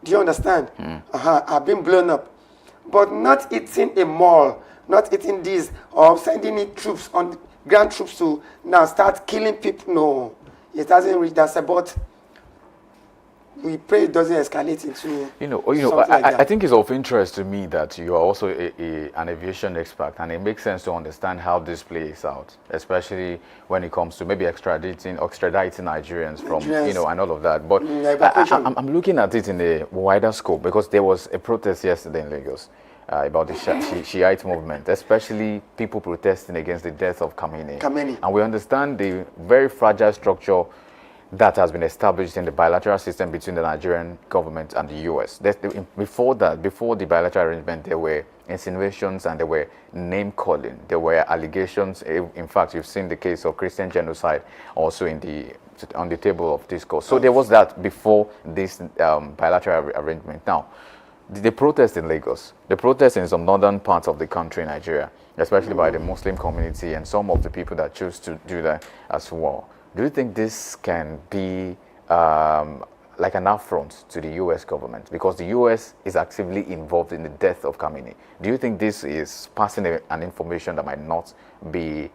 Do you understand? Are being blown up. But not eating a mall, not eating this, or sending in troops, on ground troops to now start killing people. No, it hasn't reached that step. But we pray it doesn't escalate into something like that. I think it's of interest to me that you are also an aviation expert, and it makes sense to understand how this plays out, especially when it comes to maybe extraditing Nigerians from, and all of that. But I'm looking at it in a wider scope, because there was a protest yesterday in Lagos about the Shiite movement, especially people protesting against the death of Khamenei. And we understand the very fragile structure that has been established in the bilateral system between the Nigerian government and the U.S. Before the bilateral arrangement, there were insinuations and there were name calling. There were allegations. In fact, you've seen the case of Christian genocide also on the table of discourse. So there was that before this bilateral arrangement. Now, the protest in Lagos, the protest in some northern parts of the country, Nigeria, especially by the Muslim community and some of the people that choose to do that as well. Do you think this can be like an affront to the U.S. government? Because the U.S. is actively involved in the death of Khamenei. Do you think this is passing an information that might not be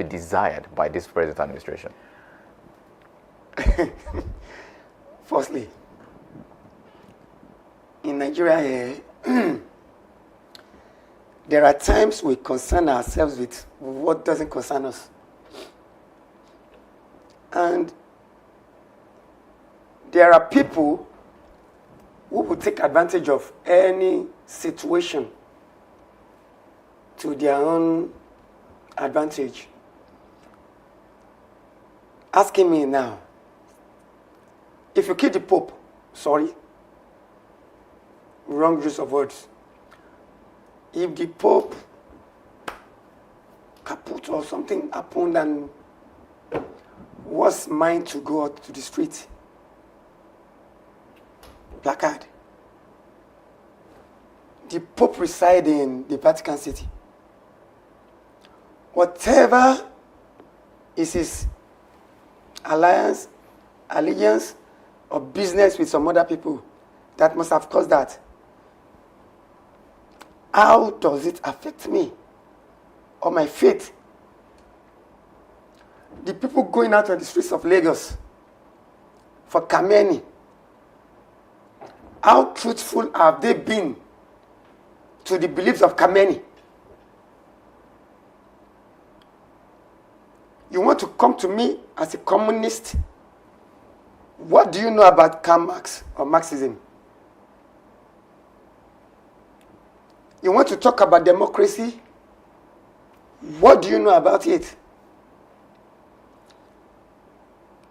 desired by this present administration? Firstly, in Nigeria, there are times we concern ourselves with what doesn't concern us. And there are people who will take advantage of any situation to their own advantage. Asking me now, if you kill the Pope, sorry, wrong use of words. If the Pope kaput or something happened and was mine to go out to the street? Placard. The Pope resides in the Vatican City. Whatever is his allegiance, or business with some other people that must have caused that, how does it affect me or my faith? The people going out on the streets of Lagos for Khamenei, how truthful have they been to the beliefs of Khamenei? You want to come to me as a communist? What do you know about Karl Marx or Marxism? You want to talk about democracy? What do you know about it?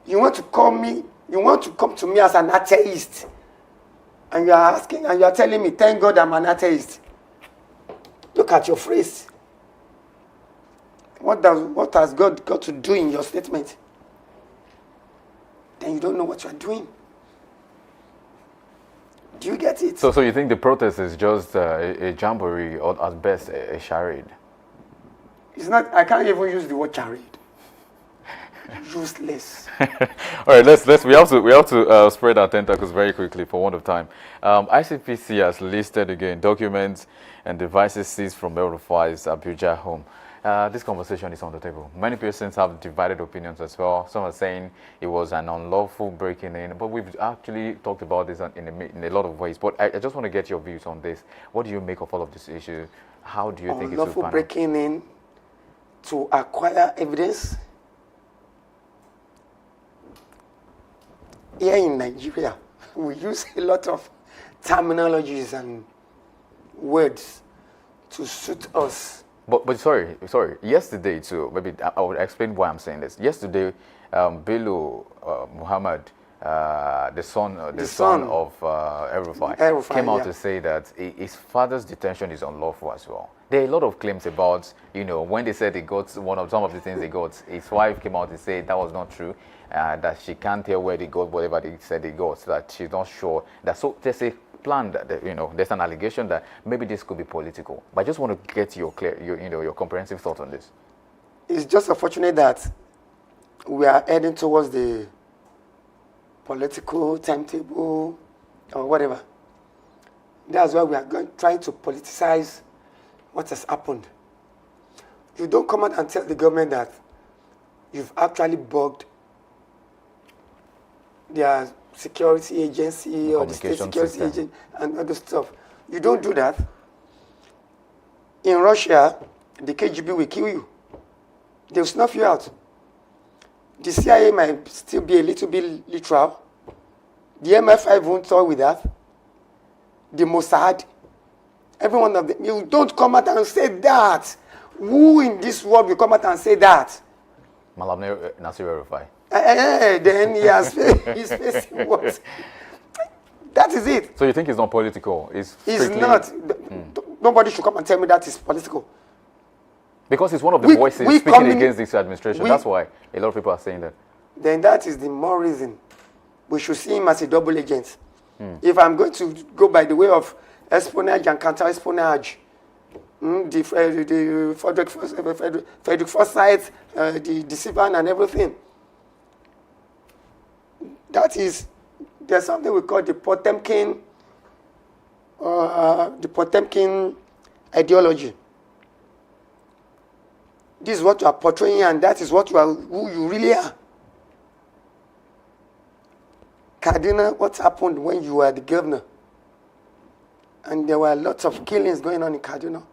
You want to come to me as an atheist, and you are asking, and you are telling me, thank God I'm an atheist. Look at your phrase. What has God got to do in your statement? Then you don't know what you are doing. Do you get it? So you think the protest is just a jamboree, or at best a charade? It's not. I can't even use the word charade. Useless. All right, we have to spread our tentacles very quickly for want of time. ICPC has listed again documents and devices seized from El-Rufai's Abuja home. This conversation is on the table. Many persons have divided opinions as well. Some are saying it was an unlawful breaking in, but we've actually talked about this in a lot of ways. But I just want to get your views on this. What do you make of all of this issue? How do you think it's unlawful breaking in to acquire evidence? Here in Nigeria, we use a lot of terminologies and words to suit us. But sorry. Yesterday too, maybe I would explain why I'm saying this. Yesterday, Bello Muhammad the son son of El-Rufai, El-Rufai, came out yeah. to say that his father's detention is unlawful as well. There are a lot of claims about, when they said they got some of the things they got, his wife came out to say that was not true, that she can't tell where they got whatever they said they got, so that she's not sure. So there's a plan that, there's an allegation that maybe this could be political. But I just want to get your comprehensive thoughts on this. It's just unfortunate that we are heading towards the political timetable or whatever. That's why we are trying to politicize what has happened. You don't come out and tell the government that you've actually bugged their security agency or the state security system. agent and other stuff. You don't do that. In Russia, the KGB will kill you. They'll snuff you out. The CIA might still be a little bit literal. The MI5 won't toy with that. The Mossad, every one of them. You don't come out and say that. Who in this world will come out and say that? Malam Nasir El-Rufai. Then he's facing what? That is it. So you think it's not political? It's not. Nobody should come and tell me that is political. Because it's one of the voices speaking against this administration. That's why a lot of people are saying that. Then that is the more reason we should see him as a double agent. If I'm going to go by the way of espionage and counter-espionage, the Frederick Forsyth, the deceiver and everything, there's something we call the Potemkin ideology. This is what you are portraying, and that is what who you really are. Kaduna, what happened when you were the governor? And there were lots of killings going on in Kaduna.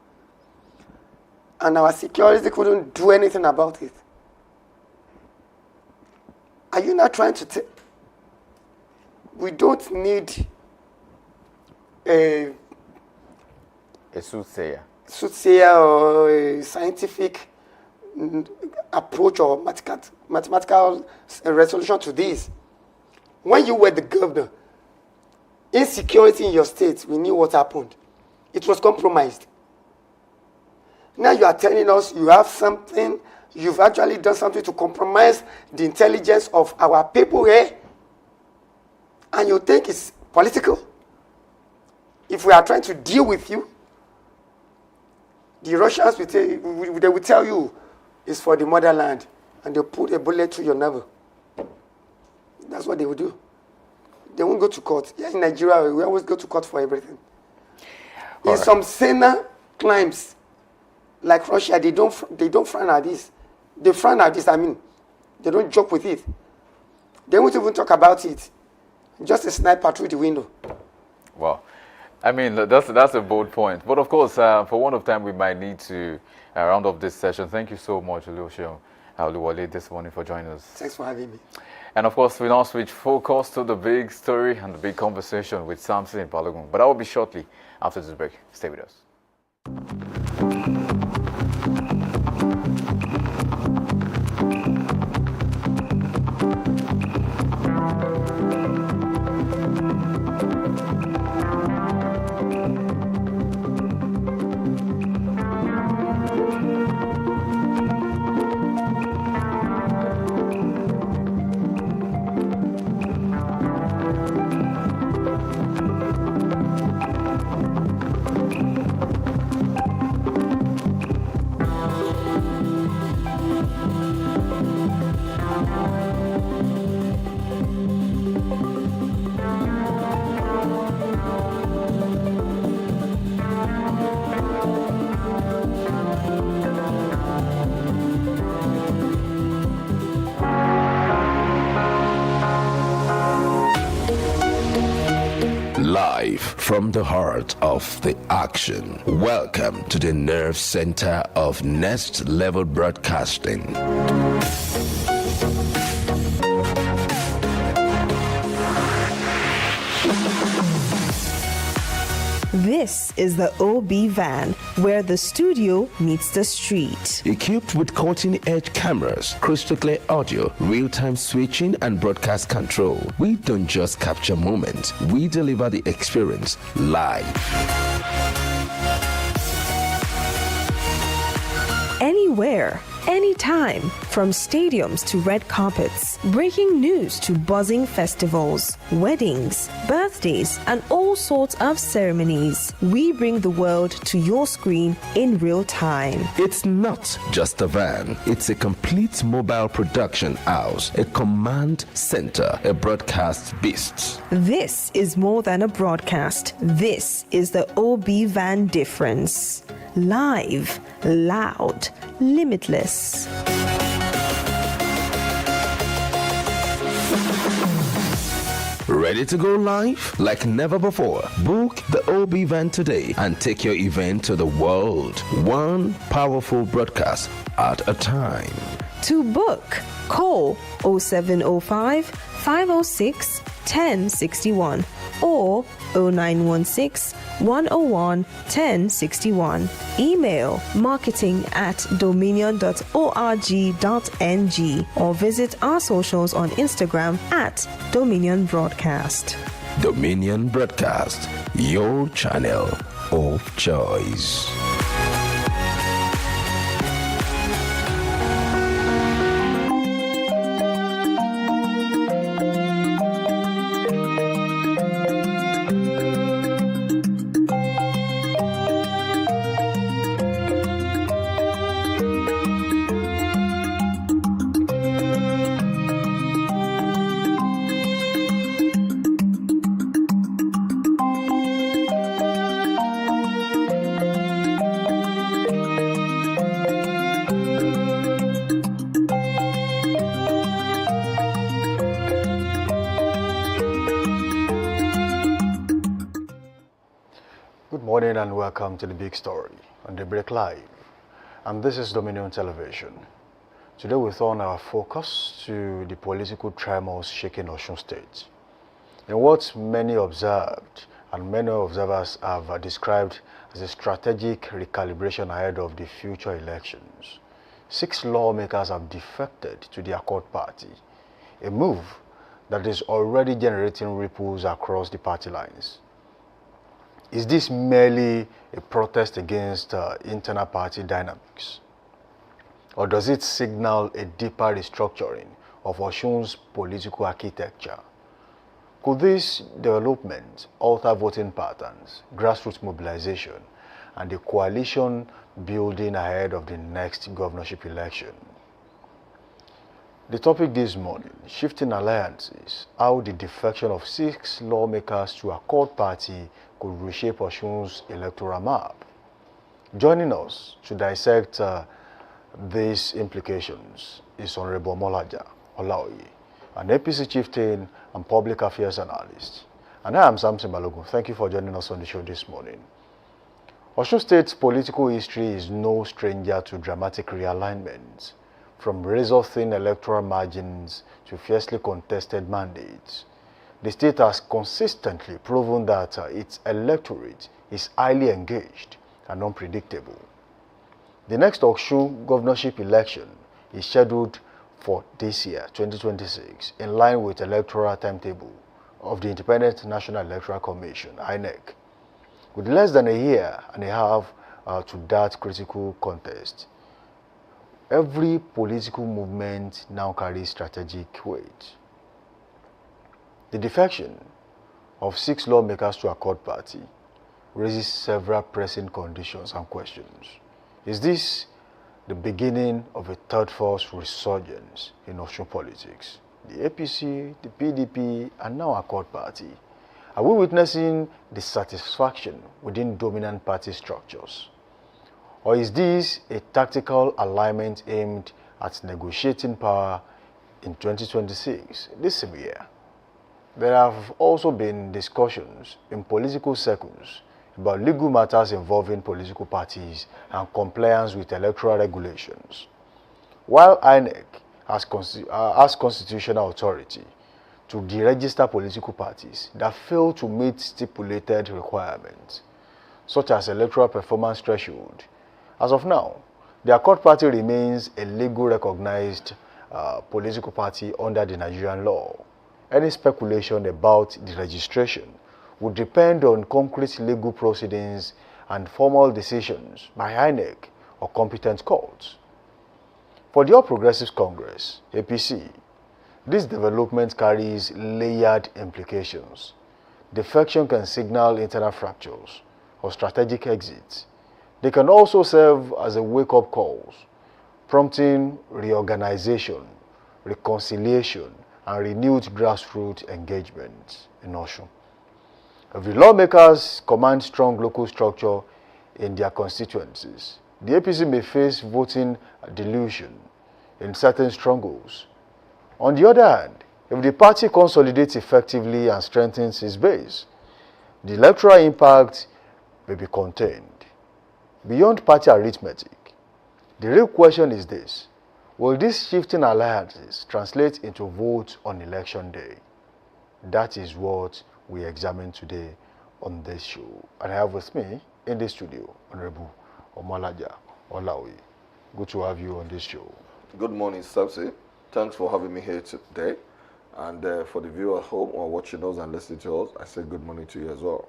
And our security couldn't do anything about it. Are you not trying to tell? We don't need a soothsayer or a scientific approach or mathematical resolution to this. When you were the governor, insecurity in your state, we knew what happened. It was compromised. Now you are telling us you have something, you've actually done something to compromise the intelligence of our people here, and you think it's political? If we are trying to deal with you, the Russians they will tell you it's for the motherland, and they'll put a bullet through your navel. That's what they will do. They won't go to court. Here in Nigeria, we always go to court for everything. In some saner climes, like Russia, they don't frown at this. They frown at this, they don't joke with it. They won't even talk about it. Just a sniper through the window. Well, that's a bold point. But of course, for one of time, we might need to round up this session. Thank you so much, Oluwole, this morning for joining us. Thanks for having me. And of course, we now switch focus to the big story and the big conversation with Samson Balogun. But that will be shortly after this break. Stay with us. Live from the heart of the action. Welcome to the nerve center of Next Level Broadcasting. This This is the OB van, where the studio meets the street. Equipped with cutting-edge cameras, crystal clear audio, real-time switching, and broadcast control, we don't just capture moments, we deliver the experience live. Anywhere, anytime, from stadiums to red carpets, breaking news to buzzing festivals, weddings, birthdays, and all sorts of ceremonies. We bring the world to your screen in real time. It's not just a van, it's a complete mobile production house, a command center, a broadcast beast. This is more than a broadcast. This is the OB van difference. Live, loud, limitless. Ready to go live? Like never before. Book the OB van today and take your event to the world. One powerful broadcast at a time. To book, call 0705 506 1061 or 0916 101 1061. Email marketing@dominion.org.ng or visit our socials on Instagram @Dominion Broadcast. Dominion Broadcast, your channel of choice. Good morning and welcome to the big story on Daybreak Live. And this is Dominion Television. Today we turn our focus to the political tremors shaking Osun State. In what many observed and many observers have described as a strategic recalibration ahead of the future elections, 6 lawmakers have defected to the Accord Party, a move that is already generating ripples across the party lines. Is this merely a protest against internal party dynamics? Or does it signal a deeper restructuring of Osun's political architecture? Could this development alter voting patterns, grassroots mobilization, and the coalition building ahead of the next governorship election? The topic this morning, shifting alliances, how the defection of 6 lawmakers to Accord Party could reshape Osun's electoral map. Joining us to dissect these implications is Honorable Molaja Olaoye, an APC chieftain and public affairs analyst. And I am Samson Balogun. Thank you for joining us on the show this morning. Osun State's political history is no stranger to dramatic realignments, from razor-thin electoral margins to fiercely contested mandates. The state has consistently proven that its electorate is highly engaged and unpredictable. The next Osun governorship election is scheduled for this year, 2026, in line with electoral timetable of the Independent National Electoral Commission, INEC. With less than a year and a half to that critical contest, every political movement now carries strategic weight. The defection of 6 lawmakers to Accord Party raises several pressing conditions and questions. Is this the beginning of a third force resurgence in Osun politics? The APC, the PDP, and now Accord Party. Are we witnessing dissatisfaction within dominant party structures? Or is this a tactical alignment aimed at negotiating power in 2026, this same year? There have also been discussions in political circles about legal matters involving political parties and compliance with electoral regulations. While INEC has constitutional authority to deregister political parties that fail to meet stipulated requirements, such as electoral performance threshold. As of now, the Accord Party remains a legally recognized political party under the Nigerian law. Any speculation about the registration would depend on concrete legal proceedings and formal decisions by INEC or competent courts. For the All Progressives Congress, APC, this development carries layered implications. Defection can signal internal fractures or strategic exits. They can also serve as a wake-up call, prompting reorganization, reconciliation, and renewed grassroots engagement in Osun. If the lawmakers command strong local structure in their constituencies, the APC may face voting dilution in certain strongholds. On the other hand, if the party consolidates effectively and strengthens its base, the electoral impact may be contained. Beyond party arithmetic, the real question is this: will these shifting alliances translate into votes on election day? That is what we examine today on this show. And I have with me in the studio Honorable Omalaja Olawi. Good to have you on this show. Good morning, Sabsi. Thanks for having me here today. And for the viewer at home or watching us and listening to us, I say good morning to you as well.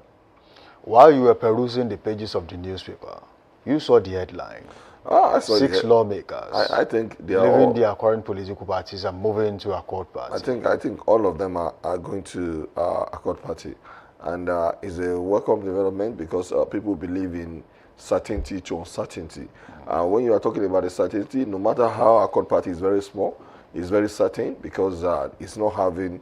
While you were perusing the pages of the newspaper, you saw the headline. I saw 6 lawmakers I think they are leaving all, their current political parties and moving to Accord Party. I think all of them are going to Accord Party. And it's a welcome development because people believe in certainty to uncertainty. When you are talking about the certainty, no matter how Accord Party is very small, it's very certain because it's not having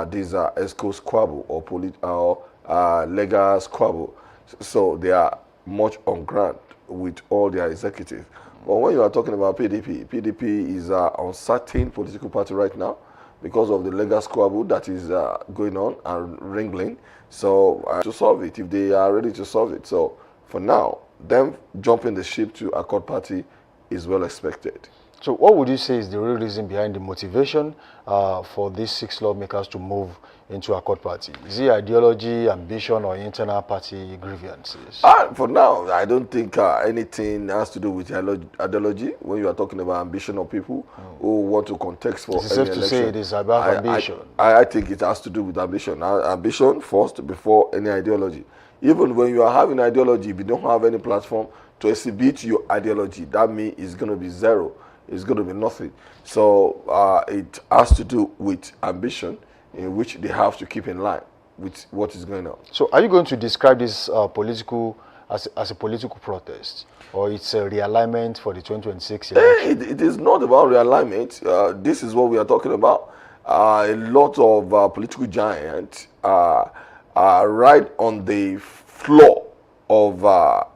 these ESCO squabble or legal squabble. So they are much on ground with all their executives. But when you are talking about PDP is an uncertain political party right now because of the legal squabble that is going on and wrangling. So to solve it, if they are ready to solve it. So for now, them jumping the ship to Accord Party is well expected. So what would you say is the real reason behind the motivation for these 6 lawmakers to move into Accord Party? Is it ideology, ambition, or internal party grievances? For now, I don't think anything has to do with ideology. When you are talking about ambition of people who want to contest for Is it any safe to election, say it is about ambition? I think it has to do with ambition. Ambition first before any ideology. Even when you are having ideology, if you don't have any platform to exhibit your ideology, that means it's going to be zero. It's going to be nothing. So it has to do with ambition, in which they have to keep in line with what is going on. So are you going to describe this as a political protest, or it's a realignment for the 2026 election? It is not about realignment. This is what we are talking about. A lot of political giants are right on the floor of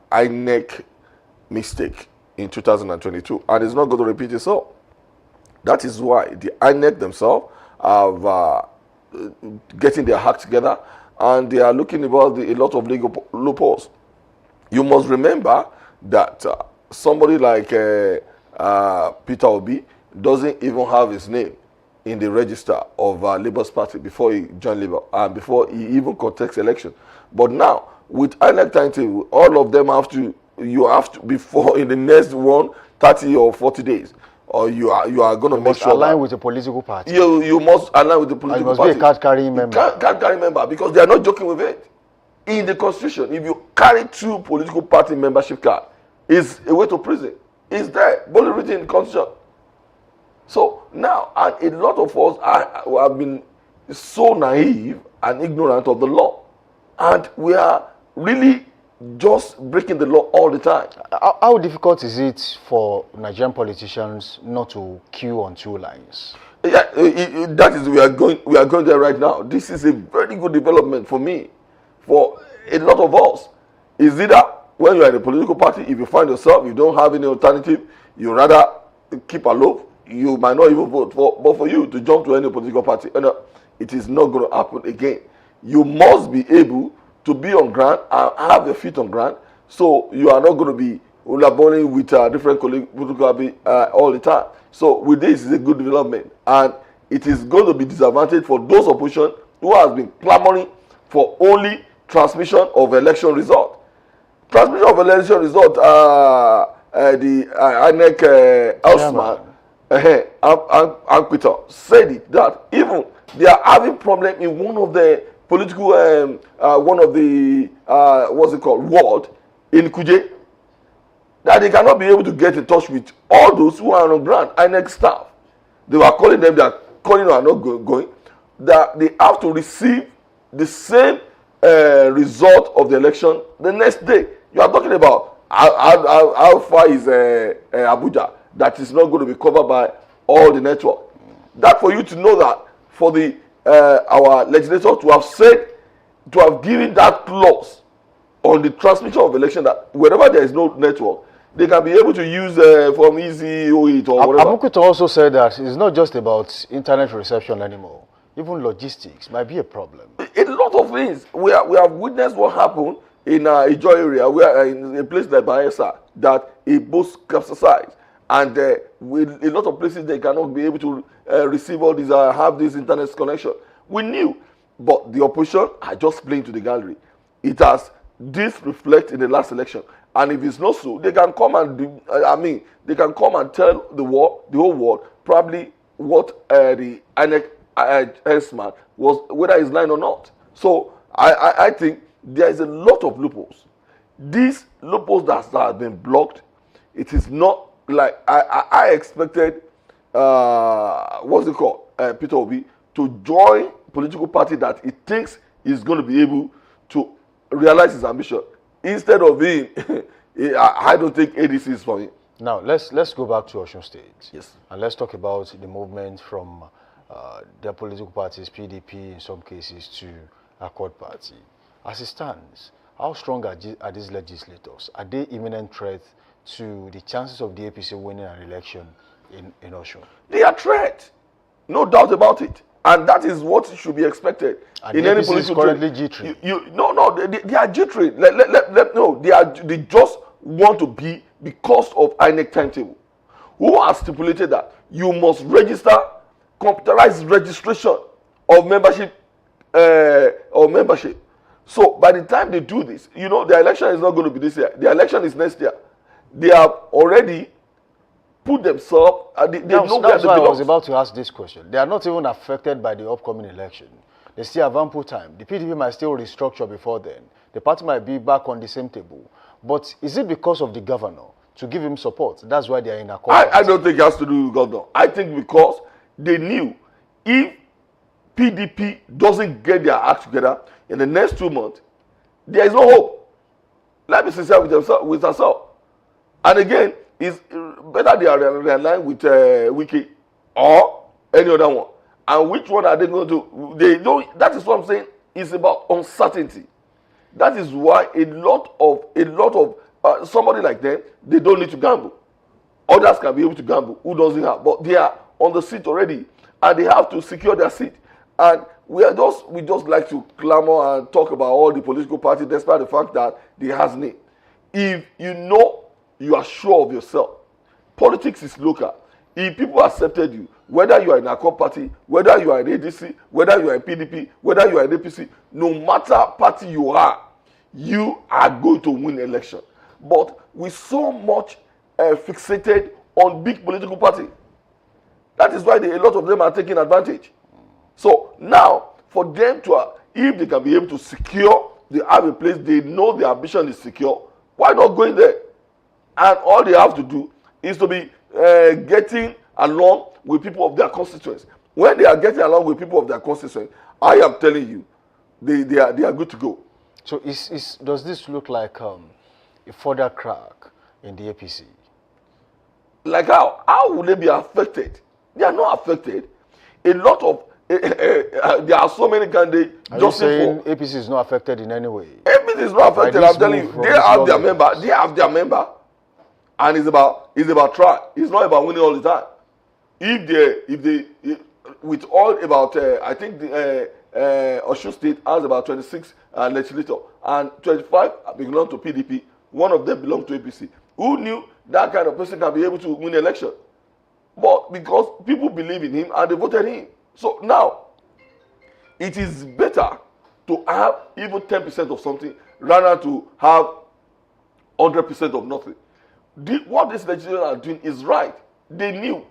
INEC mistake in 2022, and it's not going to repeat itself. That is why the INEC themselves have getting their act together, and they are looking about a lot of legal loopholes. You must remember that somebody like Peter Obi doesn't even have his name in the register of Labour's Party before he joined Labour and before he even contests election. But now, with INEC timetable, all of them you have to, before in the next 30 or 40 days, or you are going to make sure align with the political party. You must align with the political party. You must be a card-carrying member. Card-carrying member, because they are not joking with it. In the constitution, if you carry 2 political party membership cards, it's a way to prison. It's there, boldly written in the constitution. So now, and a lot of us have been so naive and ignorant of the law, and we are really just breaking the law all the time. How difficult is it for Nigerian politicians not to queue on 2 lines? Yeah, that is we are going there right now. This is a very good development for me, for a lot of us. Is either when you are in a political party, if you find yourself you don't have any alternative, you rather keep aloof. You might not even vote for, but for you to jump to any political party, it is not going to happen again. You must be able to be on ground and have your feet on ground, so you are not going to be laboring with different political party all the time. So with this, is a good development, and it is going to be disadvantage for those opposition who has been clamoring for only transmission of election result. transmission of election result, the INEC Elsman, Anquita said it, that even they are having problem in one of the political, what's it called, ward in Kuje, that they cannot be able to get in touch with all those who are on ground, INEC staff. They were calling them, they are calling or are not going, that they have to receive the same result of the election the next day. You are talking about how far is Abuja that is not going to be covered by all the network. That for you to know that for the our legislature to have said, to have given that clause on the transmission of election, that wherever there is no network, they can be able to use from easy O8 or whatever. Abukuto also said that it's not just about internet reception anymore. Even logistics might be a problem. A lot of things. We have witnessed what happened in Ijo area, where in a place like Bayelsa, that a bus capsized, and with a lot of places they cannot be able to receive all these, have this internet connection. We knew, but the opposition are just playing to the gallery. It has this reflect in the last election, and if it's not so, they can come and do, they can come and tell the whole world, probably what the INEC Elsman was, whether it's lying or not. So I think there is a lot of loopholes. These loopholes that have been blocked, it is not like I expected what's it called, Peter Obi, to join political party that he thinks is going to be able to realize his ambition. Instead of him, I don't think ADC is for him. Now let's go back to Osun State. Yes. And let's talk about the movement from their political parties, PDP in some cases, to Accord Party. As it stands, how strong are these legislators? Are they imminent threat to the chances of the APC winning an election in Osun? They are threat, no doubt about it, and that is what should be expected. And in the any APC political is currently jittery. They are jittery. They just want to be because of INEC timetable. Who has stipulated that you must register, computerized registration of membership, So by the time they do this, the election is not going to be this year. The election is next year. They have already put themselves. They know where That's they why I belong. was about to ask this question. They are not even affected by the upcoming election. They still have ample time. The PDP might still restructure before then. The party might be back on the same table. But is it because of the governor to give him support? That's why they are in Accord. I don't think it has to do with governor. I think because they knew if PDP doesn't get their act together in the next 2 months, there is no hope. Let me be sincere with ourselves. And again, it's better they are aligned with Wiki or any other one. And which one are they going to? They don't. That is what I'm saying. It's about uncertainty. That is why a lot of somebody like them, they don't need to gamble. Others can be able to gamble. Who doesn't have? But they are on the seat already, and they have to secure their seat. And we just like to clamor and talk about all the political parties, despite the fact that they has name. If you are sure of yourself, politics is local. If people accepted you, whether you are in a Accord Party, whether you are in ADC, whether you are in PDP, whether you are in APC, no matter party you are going to win election. But with so much fixated on big political party, that is why a lot of them are taking advantage. So now, for them to, if they can be able to secure, they have a place, they know their ambition is secure, why not go in there? And all they have to do is to be getting along with people of their constituents. When they are getting along with people of their constituents, I am telling you, they are good to go. So does this look like a further crack in the APC? Like how? How will they be affected? They are not affected. A lot of there are so many candidates. Are you saying APC is not affected in any way? APC is not affected. I'm telling you, they have their member. They have their member, and it's about try. It's not about winning all the time. If they with all about I think the Osun State has about 26 legislators and 25 belong to PDP. One of them belongs to APC. Who knew that kind of person can be able to win the election? But because people believe in him and they voted him. So now, it is better to have even 10% of something rather to have 100% of nothing. What these legislators are doing is right. They knew.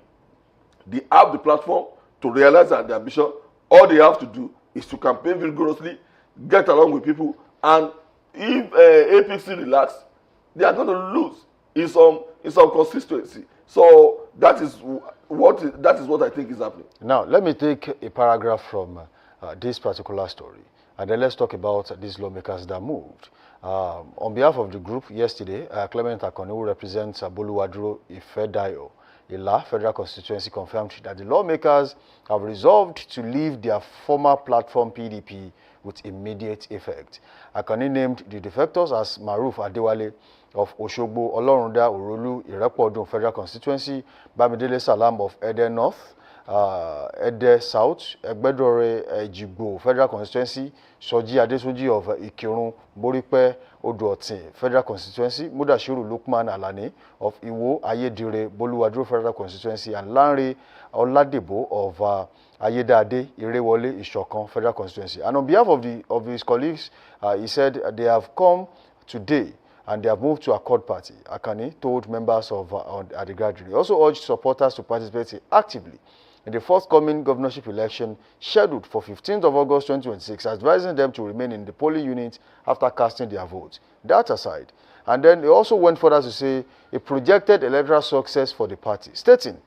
They have the platform to realize their ambition. All they have to do is to campaign vigorously, get along with people, and if APC relax, they are going to lose in some consistency. So that is what I think is happening. Now, let me take a paragraph from this particular story, and then let's talk about these lawmakers that moved. On behalf of the group yesterday, Clement Akoni, who represents Boluwadro Ifedayo, Ila Federal Constituency, confirmed that the lawmakers have resolved to leave their former platform PDP with immediate effect. Akoni named the defectors as Maruf Adewale of Oshogbo, Olorunda Orolu Irepodun Federal Constituency, Bamidele Salam of Ede North, Ede South, Egbedore Ejigbo Federal Constituency, Soji Adesoji of Ikirun, Boripe Oduotin Federal Constituency, Mudashiru Lukman Alani of Iwo Ayedire Boluwadro Federal Constituency, and Lanre Oladebo of Ayedade Irewole Ishokan Federal Constituency. And on behalf of his colleagues, he said they have come today and they have moved to Accord Party. Akani told members of at the gathering. He also urged supporters to participate actively in the forthcoming governorship election scheduled for 15th of August 2026, advising them to remain in the polling unit after casting their vote. That aside, and then he also went further to say a projected electoral success for the party, stating,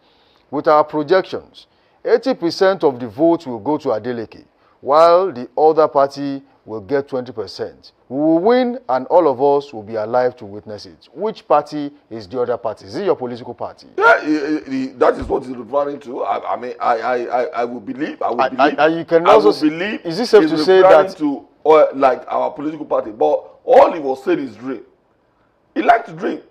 with our projections, 80% of the votes will go to Adeleke, while the other party will get 20%. We will win and all of us will be alive to witness it. Which party is the other party? Is it your political party? Yeah, that is what he's referring to. I will believe. And you can also believe. Is it safe to say that to like our political party? But all he was saying is drink. He liked to drink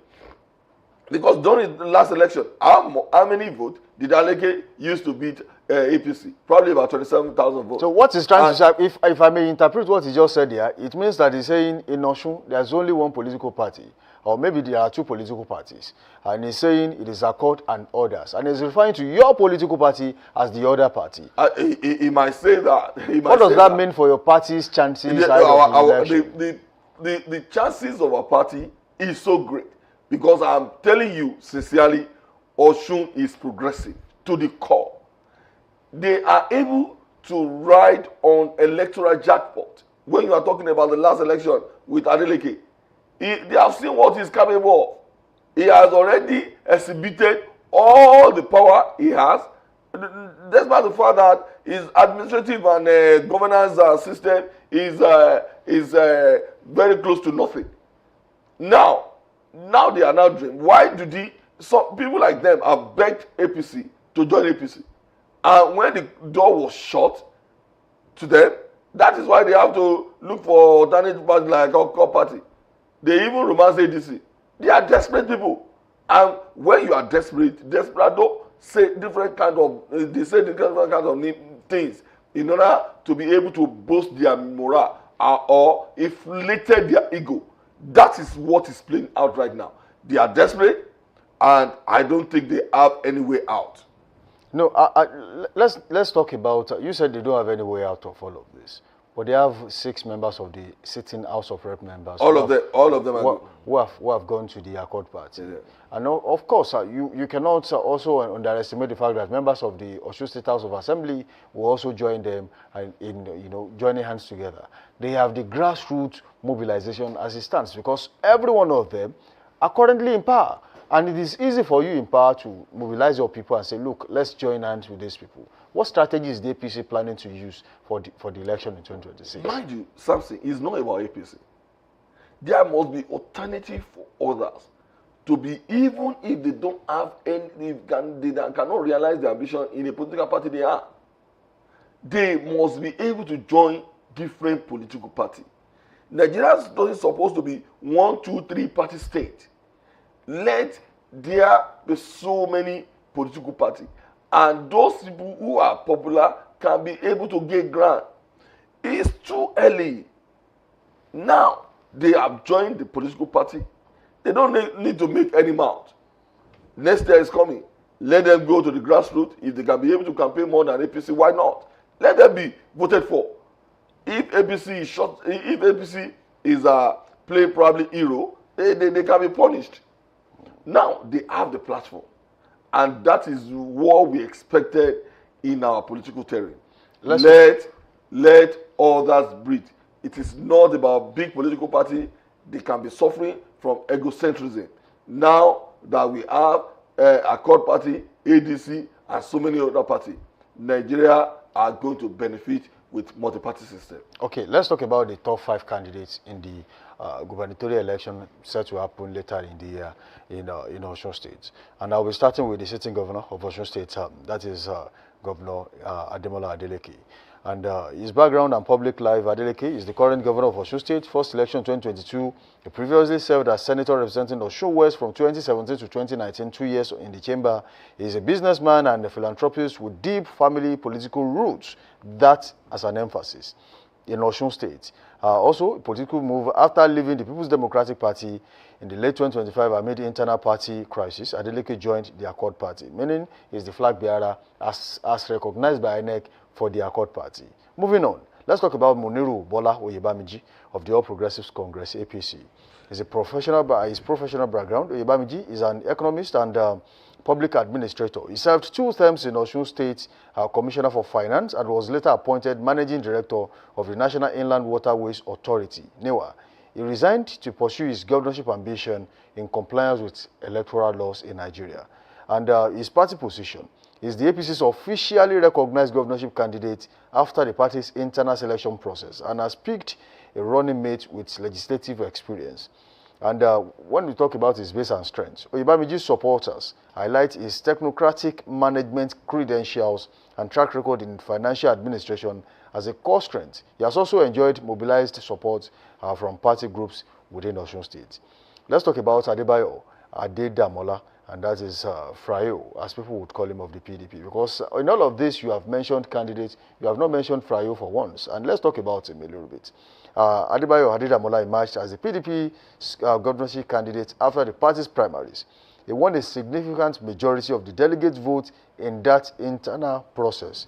because during the last election, how many votes did Aleke used to beat APC? Probably about 27,000 votes. So what he's trying to say, if I may interpret what he just said here, it means that he's saying in Osun there's only one political party, or maybe there are two political parties, and he's saying it is Accord and others, and he's referring to your political party as the other party. He might say that. What does that mean for your party's chances? The chances of our party is so great because I'm telling you sincerely, Osun is progressive to the core. They are able to ride on electoral jackpot. When you are talking about the last election with Adeleke, they have seen what he's capable of. He has already exhibited all the power he has, despite the fact that his administrative and governance system is very close to nothing. Now they are now dreaming. Why do some people like them have begged APC to join APC? And when the door was shut to them, that is why they have to look for alternative parties like our core party. They even romance ADC. They are desperate people. And when you are desperado say different kind of things in order to be able to boost their morale or inflated their ego. That is what is playing out right now. They are desperate, and I don't think they have any way out. No, let's talk about. You said they don't have any way out of all of this, but they have 6 members of the sitting House of Rep members. All of them who have gone to the Accord Party. Yeah. And of course, you cannot also underestimate the fact that members of the Osun State House of Assembly will also join them in joining hands together. They have the grassroots mobilization as it stands because every one of them are currently in power. And it is easy for you in power to mobilize your people and say, look, let's join hands with these people. What strategy is the APC planning to use for the election in 2026? Mind you, something is not about APC. There must be alternative for others to be, even if they don't have any, they cannot realize their ambition in a political party they are. They must be able to join different political parties. Nigeria is supposed to be 1, 2, 3 party state. Let there be so many political parties, and those people who are popular can be able to get grant. It's too early. Now they have joined the political party. They don't need to make any mouth. Next year is coming. Let them go to the grassroots. If they can be able to campaign more than APC, why not? Let them be voted for. If APC is short, if APC is a play probably hero, they can be punished. Now they have the platform, and that is what we expected in our political terrain. Let others breathe. It is not about big political party. They can be suffering from egocentrism. Now that we have Accord Party, ADC, and so many other parties, Nigeria are going to benefit with multi-party system. Okay, let's talk about the top 5 candidates in the gubernatorial election set to happen later in the year in Osun State. And I'll be starting with the sitting governor of Osun State, that is Governor Ademola Adeleke. And his background and public life, Adeleke is the current governor of Osun State, first election 2022. He previously served as senator representing Osun West from 2017 to 2019, 2 years in the chamber. He is a businessman and a philanthropist with deep family political roots. That as an emphasis in Osun State. Also, a political move after leaving the People's Democratic Party in the late 2025 amid internal party crisis. Adeleke joined the Accord Party, meaning he is the flag bearer as recognized by INEC for the Accord Party. Moving on, let's talk about Muniru Bola Oyebamiji of the All Progressives Congress, APC. He's a professional, by his professional background, Oyebamiji is an economist and public administrator. He served 2 terms in Osun State Commissioner for Finance and was later appointed Managing Director of the National Inland Waterways Authority, NEWA. He resigned to pursue his governorship ambition in compliance with electoral laws in Nigeria. And his party position is the APC's officially recognized governorship candidate after the party's internal selection process and has picked a running mate with legislative experience. And when we talk about his base and strengths, Oyebamiji's supporters highlight his technocratic management credentials and track record in financial administration as a core strength. He has also enjoyed mobilized support from party groups within Osun State. Let's talk about Adebayo Adedamola, and that is Frayo, as people would call him, of the PDP. Because in all of this, you have mentioned candidates, you have not mentioned Frayo for once. And let's talk about him a little bit. Adebayo Adedamola emerged as the PDP governorship candidate after the party's primaries. He won a significant majority of the delegates' vote in that internal process.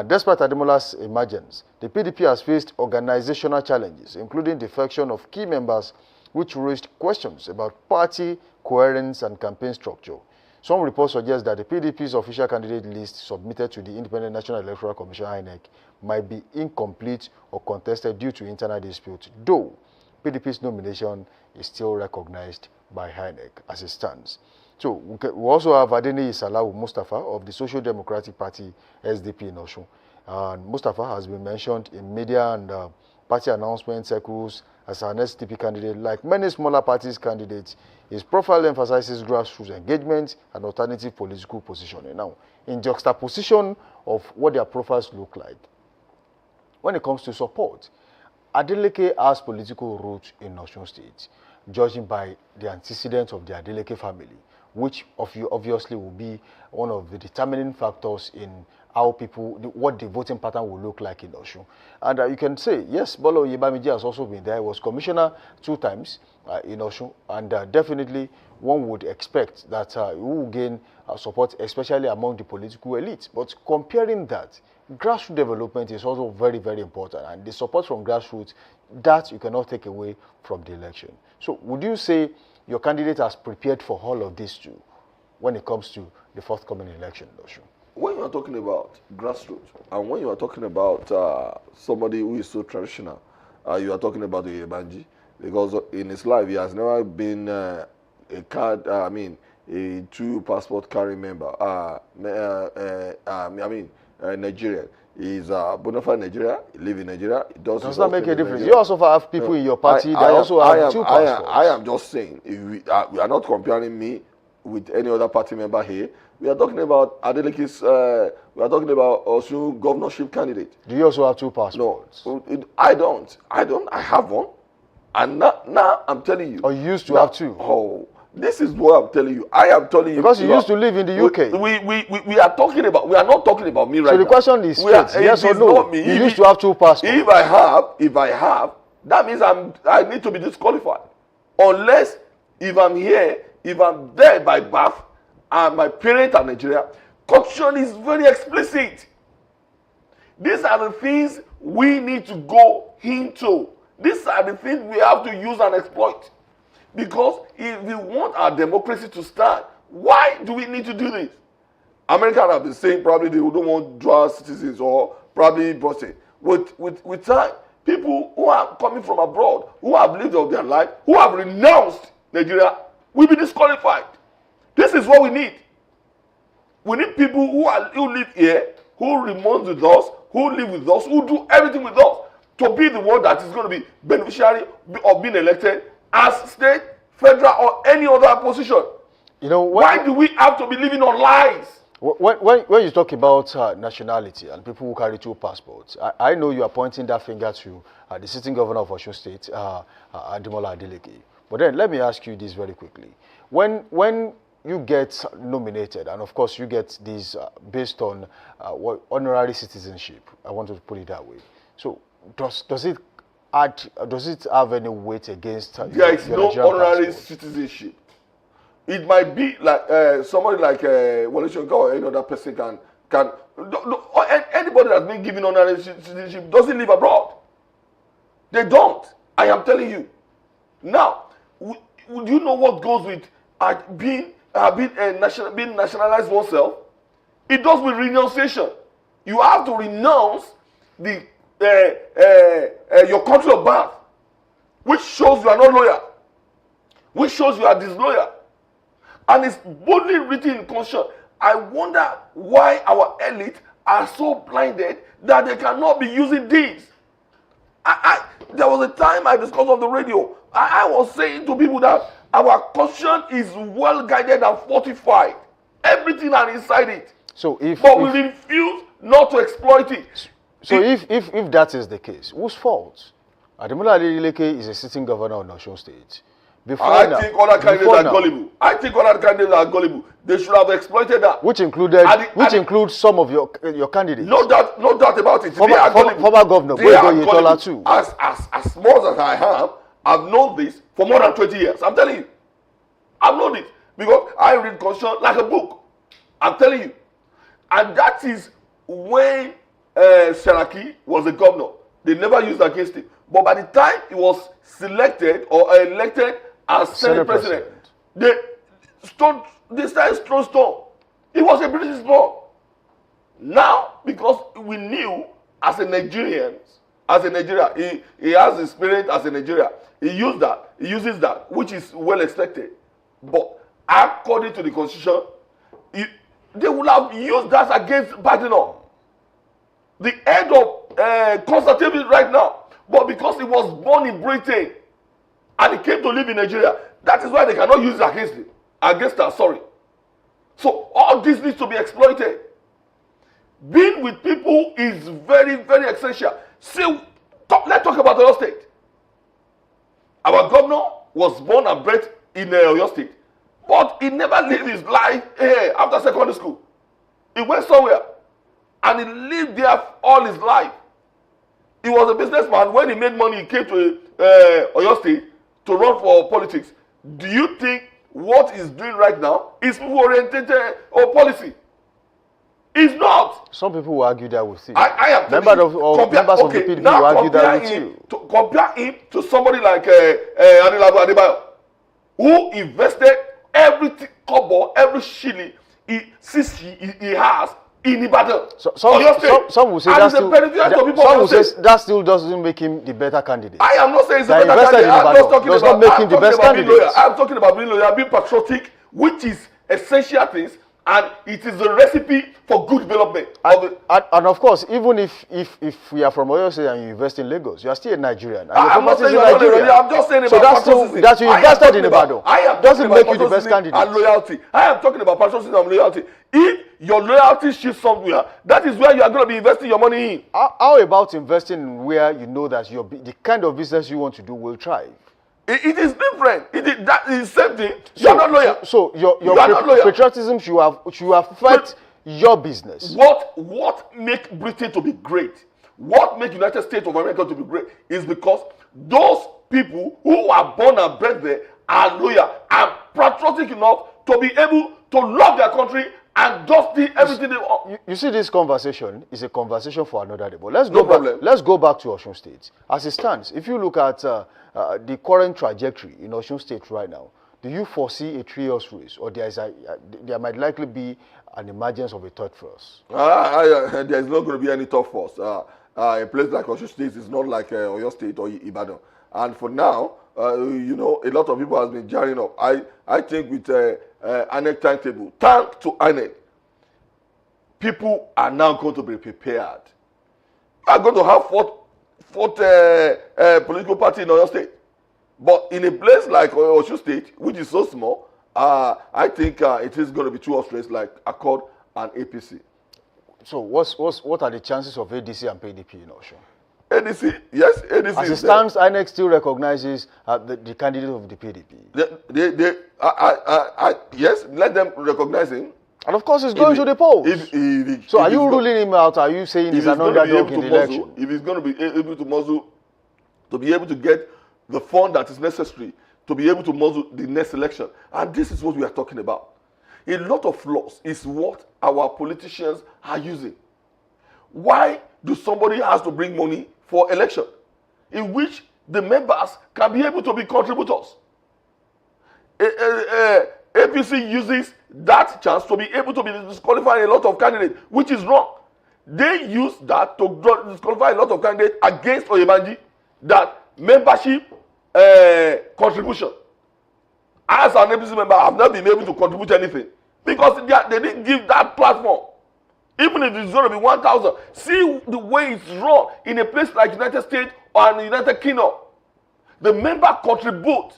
Despite Ademola's emergence, the PDP has faced organizational challenges, including defection of key members, which raised questions about party coherence and campaign structure. Some reports suggest that the PDP's official candidate list submitted to the Independent National Electoral Commission (INEC) might be incomplete or contested due to internal dispute, though PDP's nomination is still recognized by INEC as it stands. So we also have Adeni Salawu Mustafa of the Social Democratic Party SDP in Osun. And Mustafa has been mentioned in media and party announcement circles as an SDP candidate. Like many smaller parties candidates, his profile emphasizes grassroots engagement and alternative political positioning. Now, in juxtaposition of what their profiles look like, when it comes to support, Adeleke has political roots in Osun State, judging by the antecedents of the Adeleke family, which obviously will be one of the determining factors in how people, what the voting pattern will look like in Osun. And you can say, yes, Bolo Oyebamiji has also been there. He was commissioner 2 times in Osun, and definitely one would expect that he will gain support, especially among the political elite. But comparing that, grassroots development is also very, very important, and the support from grassroots, that you cannot take away from the election. So would you say your candidate has prepared for all of this too when it comes to the forthcoming election, Osun? When you are talking about grassroots, and when you are talking about somebody who is so traditional, you are talking about Oyebanji, because in his life he has never been a 2 passport carrying member. Nigerian. He's bona fide Nigeria. He lives in Nigeria. He does that make a difference? You also have people in your party that also have 2 passports. I am just saying, if we are not comparing me with any other party member here. We are talking about Adeleke's, we are talking about Osun governorship candidate. Do you also have 2 passports? No, I don't. I have one. And now I'm telling you. Or you used to have 2? Oh, this is what I'm telling you. I am telling you. Because you used to live in the UK. We are talking about, we are not talking about me right now. So the question is straight, yes or no? Not me. You used to have 2 passports. If I have, that means I need to be disqualified. Unless, if I'm here, if I'm there by birth, and my parents are Nigeria, Constitution is very explicit. These are the things we need to go into. These are the things we have to use and exploit. Because if we want our democracy to stand, why do we need to do this? Americans have been saying probably they don't want dual citizens or probably Britain. With time, people who are coming from abroad, who have lived all their life, who have renounced Nigeria, will be disqualified. This is what we need. We need people who live here, who remain with us, who live with us, who do everything with us, to be the one that is going to be beneficiary of being elected as state, federal, or any other position. You know, why do we have to be living on lies? When you talk about nationality and people who carry two passports, I know you are pointing that finger to the sitting governor of Osun State, Ademola Adeleke. But then let me ask you this very quickly. When you get nominated, and of course you get these based on honorary citizenship, I want to put it that way. So does it have any weight against there is no honorary citizenship? It might be like somebody like Wale or any other person can anybody that's been given honorary citizenship doesn't live abroad. They don't. I am telling you. Now, do you know what goes with being nationalized oneself? It does with renunciation. You have to renounce the your country of birth, which shows you are not loyal, which shows you are disloyal. And it's boldly written in Constitution. I wonder why our elite are so blinded that they cannot be using these. There was a time I discussed on the radio. I was saying to people that our Constitution is well guided and fortified. Everything are inside it. So we refuse not to exploit it. So if that is the case, whose fault? Ademola Adeleke is a sitting governor of Osun State. I think other candidates are gullible. They should have exploited that. Which includes some of your candidates. No doubt about it. Former governor Boyega too. As small as I am, I've known this for more than 20 years. I'm telling you. I've known it because I read Constitution like a book. I'm telling you. And that is when Saraki was the governor. They never used against him. But by the time he was selected or elected as Senate President, they started throwing stone. He was a British born. Now, because we knew as a Nigerian, he has the spirit as a Nigerian. He uses that, which is well expected. But according to the Constitution, they would have used that against Badenoch, the head of conservative right now. But because he was born in Britain and he came to live in Nigeria, that is why they cannot use it against us. So all this needs to be exploited. Being with people is very, very essential. Let's talk about Oyo State. Our governor was born and bred in Oyo State, but he never lived his life here after secondary school. He went somewhere and he lived there all his life. He was a businessman. When he made money, he came to Oyo State to run for politics. Do you think what he's doing right now is people-oriented or policy? It's not. Some people will argue that with you. I am members of the PDP will argue that with you. Compare him to somebody like Adelabu Adebayo, who invested every kobo, every shilling he has in Ibadan. Some will say that still doesn't make him the better candidate. I am not saying he's a better candidate. I'm just talking about make him the best candidate. I'm talking about being loyal, being patriotic, which is essential things, and it is a recipe for good development. And of course, even if we are from Oyo State and you invest in Lagos, you are still a Nigerian. I'm not saying I'm just saying about patriotism. That you invested in Ibadan doesn't make you the best candidate. And loyalty. I am talking about patriotism and loyalty. If your loyalty shifts somewhere, that is where you are going to be investing your money in. How about investing in where you know that the kind of business you want to do will thrive? It is different. That is the same thing. You are not loyal. So your patriotism should affect your business. What makes Britain to be great? What makes United States of America to be great is because those people who are born and bred there are loyal and patriotic enough to be able to love their country and just did everything they want. You see, this conversation is a conversation for another day. But No problem. let's go back to Osun State. As it stands, if you look at the current trajectory in Osun State right now, do you foresee a 3-horse race, or there might likely be an emergence of a third force? There's not going to be any tough force. A place like Osun State is not like Oyo State or Ibadan. And for now, a lot of people have been jarring up. I think with INEC timetable, thanks to INEC, people are now going to be prepared. We are going to have fourth political party in Oyo State. But in a place like Osun State, which is so small, I think it is going to be 2 race like Accord and APC. So what are the chances of ADC and PDP in Osun? ADC, yes, ADC. As it stands, INEC still recognizes the candidate of the PDP. Yes, let them recognize him. And of course, it's going to the polls. So are you ruling him out? Are you saying he's an underdog in the election? If he's going to be able to muzzle, to be able to get the fund that is necessary to be able to muzzle the next election. And this is what we are talking about. A lot of flaws is what our politicians are using. Why do somebody has to bring money for election in which the members can be able to be contributors? APC uses that chance to be able to be disqualifying a lot of candidates, which is wrong. They use that to disqualify a lot of candidates against Oyebanji, that membership contribution. As an APC member, I've not been able to contribute anything because they didn't give that platform. Even if it's going to be 1,000, see the way it's run in a place like United States or the United Kingdom. The member contribute.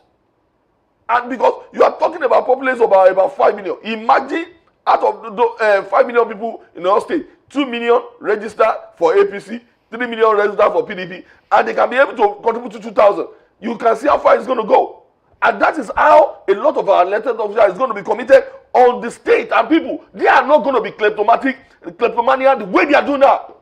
And because you are talking about population of about 5 million. Imagine out of the 5 million people in our state, 2 million registered for APC, 3 million registered for PDP, and they can be able to contribute to 2,000. You can see how far it's going to go. And that is how a lot of our elected officers is going to be committed on the state and people. They are not going to be kleptomania the way they are doing now.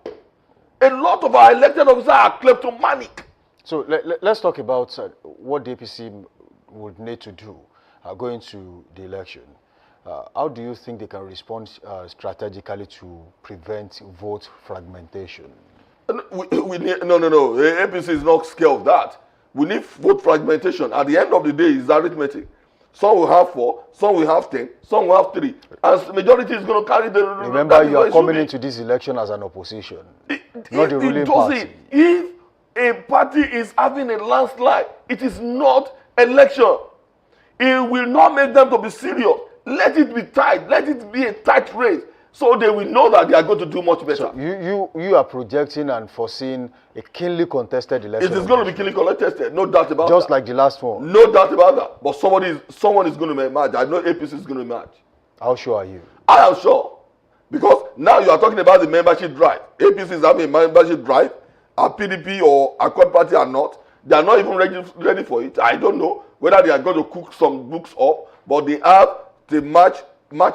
A lot of our elected officers are kleptomanic. So let's talk about what the APC would need to do going to the election. How do you think they can respond strategically to prevent vote fragmentation? No. The APC is not scared of that. We need vote fragmentation. At the end of the day, it's arithmetic. Some will have 4, some will have 10, some will have 3. And the majority is going to carry the... Remember, you are coming into this election as an opposition, not the ruling party. If a party is having a landslide, it is not election. It will not make them to be serious. Let it be tight. Let it be a tight race. So they will know that they are going to do much better. So you are projecting and foreseeing a keenly contested election. It is going to be keenly contested, no doubt about that. Just like the last one. No doubt about that. But someone is going to emerge. I know APC is going to emerge. How sure are you? I am sure. Because now you are talking about the membership drive. APC is having a membership drive. Our PDP or Accord Party are not. They are not even ready for it. I don't know whether they are going to cook some books up. But they have the March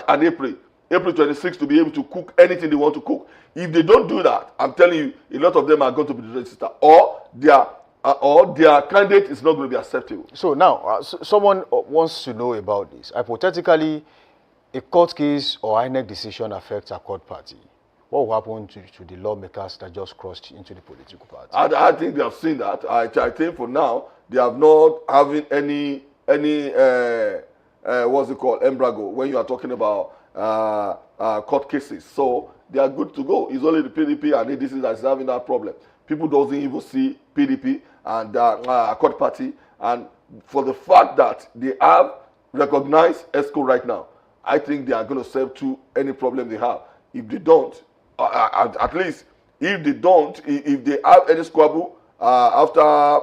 and April 26 to be able to cook anything they want to cook. If they don't do that, I'm telling you, a lot of them are going to be registered, or their candidate is not going to be acceptable. So now, someone wants to know about this. Hypothetically, a court case or INEC decision affects a court party. What will happen to the lawmakers that just crossed into the political party? I think they have seen that. I think for now, they have not having any what's it called, embargo, when you are talking about court cases. So they are good to go. It's only the PDP and ADC that is having that problem. People doesn't even see PDP and court party. And for the fact that they have recognized ESCO right now, I think they are going to serve to any problem they have. If they don't, at least if they don't, if they have any squabble after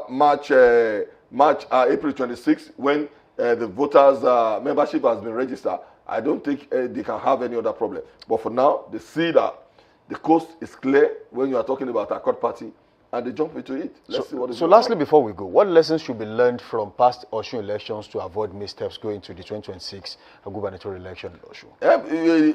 April 26, when the voters' membership has been registered, I don't think they can have any other problem. But for now, they see that the coast is clear when you are talking about a court party, and they jump into it. Let's see what is. So lastly, before we go, what lessons should be learned from past Osun elections to avoid missteps going to the 2026 gubernatorial election in Osun?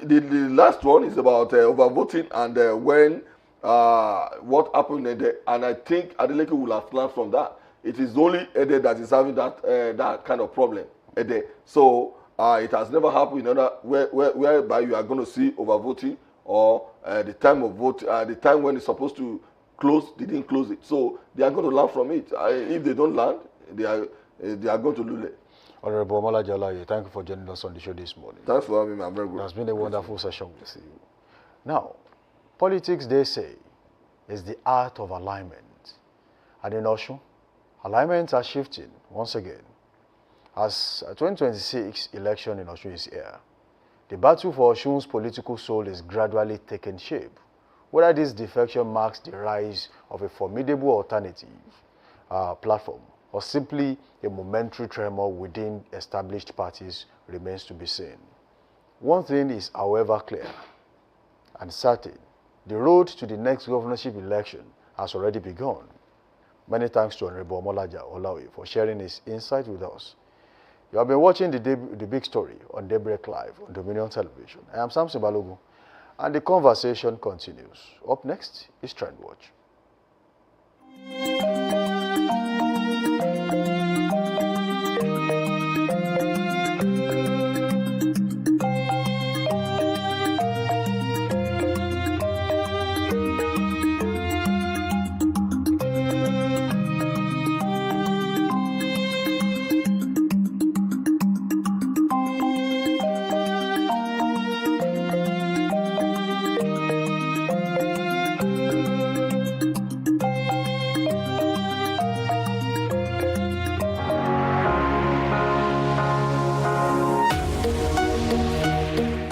The last one is about overvoting and when what happened there. And I think Adeleke will have learned from that. It is only Ede that is having that kind of problem. Ede. So It has never happened in other whereby you are going to see overvoting or the time of vote, the time when it's supposed to close, they didn't close it. So they are going to learn from it. If they don't learn, they are going to lose it. Honorable Omolaje Olaye, thank you for joining us on the show this morning. Thanks for having me. I'm very good. It has been a wonderful session with you. Now, politics, they say, is the art of alignment. And in Osun, alignments are shifting once again. As 2026 election in Osun is here, the battle for Osun's political soul is gradually taking shape. Whether this defection marks the rise of a formidable alternative platform or simply a momentary tremor within established parties remains to be seen. One thing is, however, clear and certain. The road to the next governorship election has already begun. Many thanks to Honorable Omolaje Olaye for sharing his insight with us. You have been watching the big story on Daybreak Live on Dominion Television. I am Samson Balogun, and the conversation continues. Up next is Trend Watch.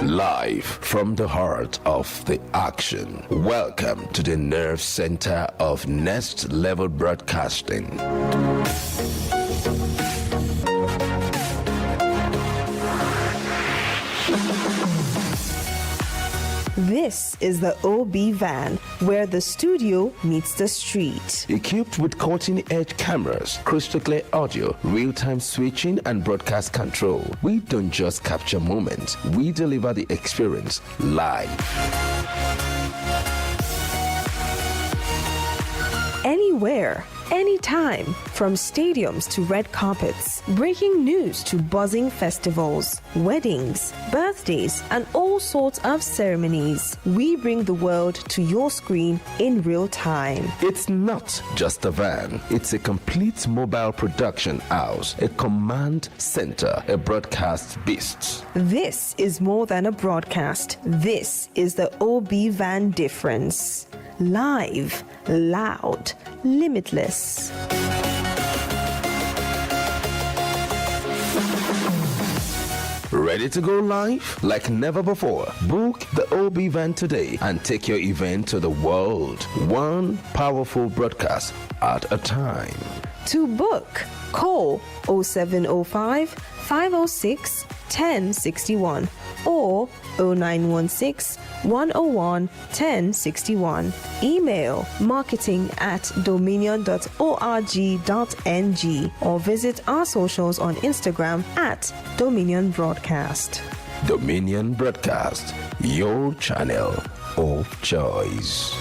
Live from the heart of the action. Welcome to the nerve center of Next Level Broadcasting. This is the OB van, where the studio meets the street. Equipped with cutting-edge cameras, crystal clear audio, real-time switching, and broadcast control, we don't just capture moments, we deliver the experience live. Anywhere, anytime, from stadiums to red carpets, breaking news to buzzing festivals, weddings, birthdays, and all sorts of ceremonies. We bring the world to your screen in real time. It's not just a van, it's a complete mobile production house, a command center, a broadcast beast. This is more than a broadcast. This is the OB van difference. Live, loud, limitless. Ready to go live? Like never before. Book the OB van today and take your event to the world. One powerful broadcast at a time. To book, call 0705 506 1061 or 0916 101 1061. Email marketing@dominion.org.ng or visit our socials on Instagram @Dominion Broadcast. Dominion Broadcast, your channel of choice.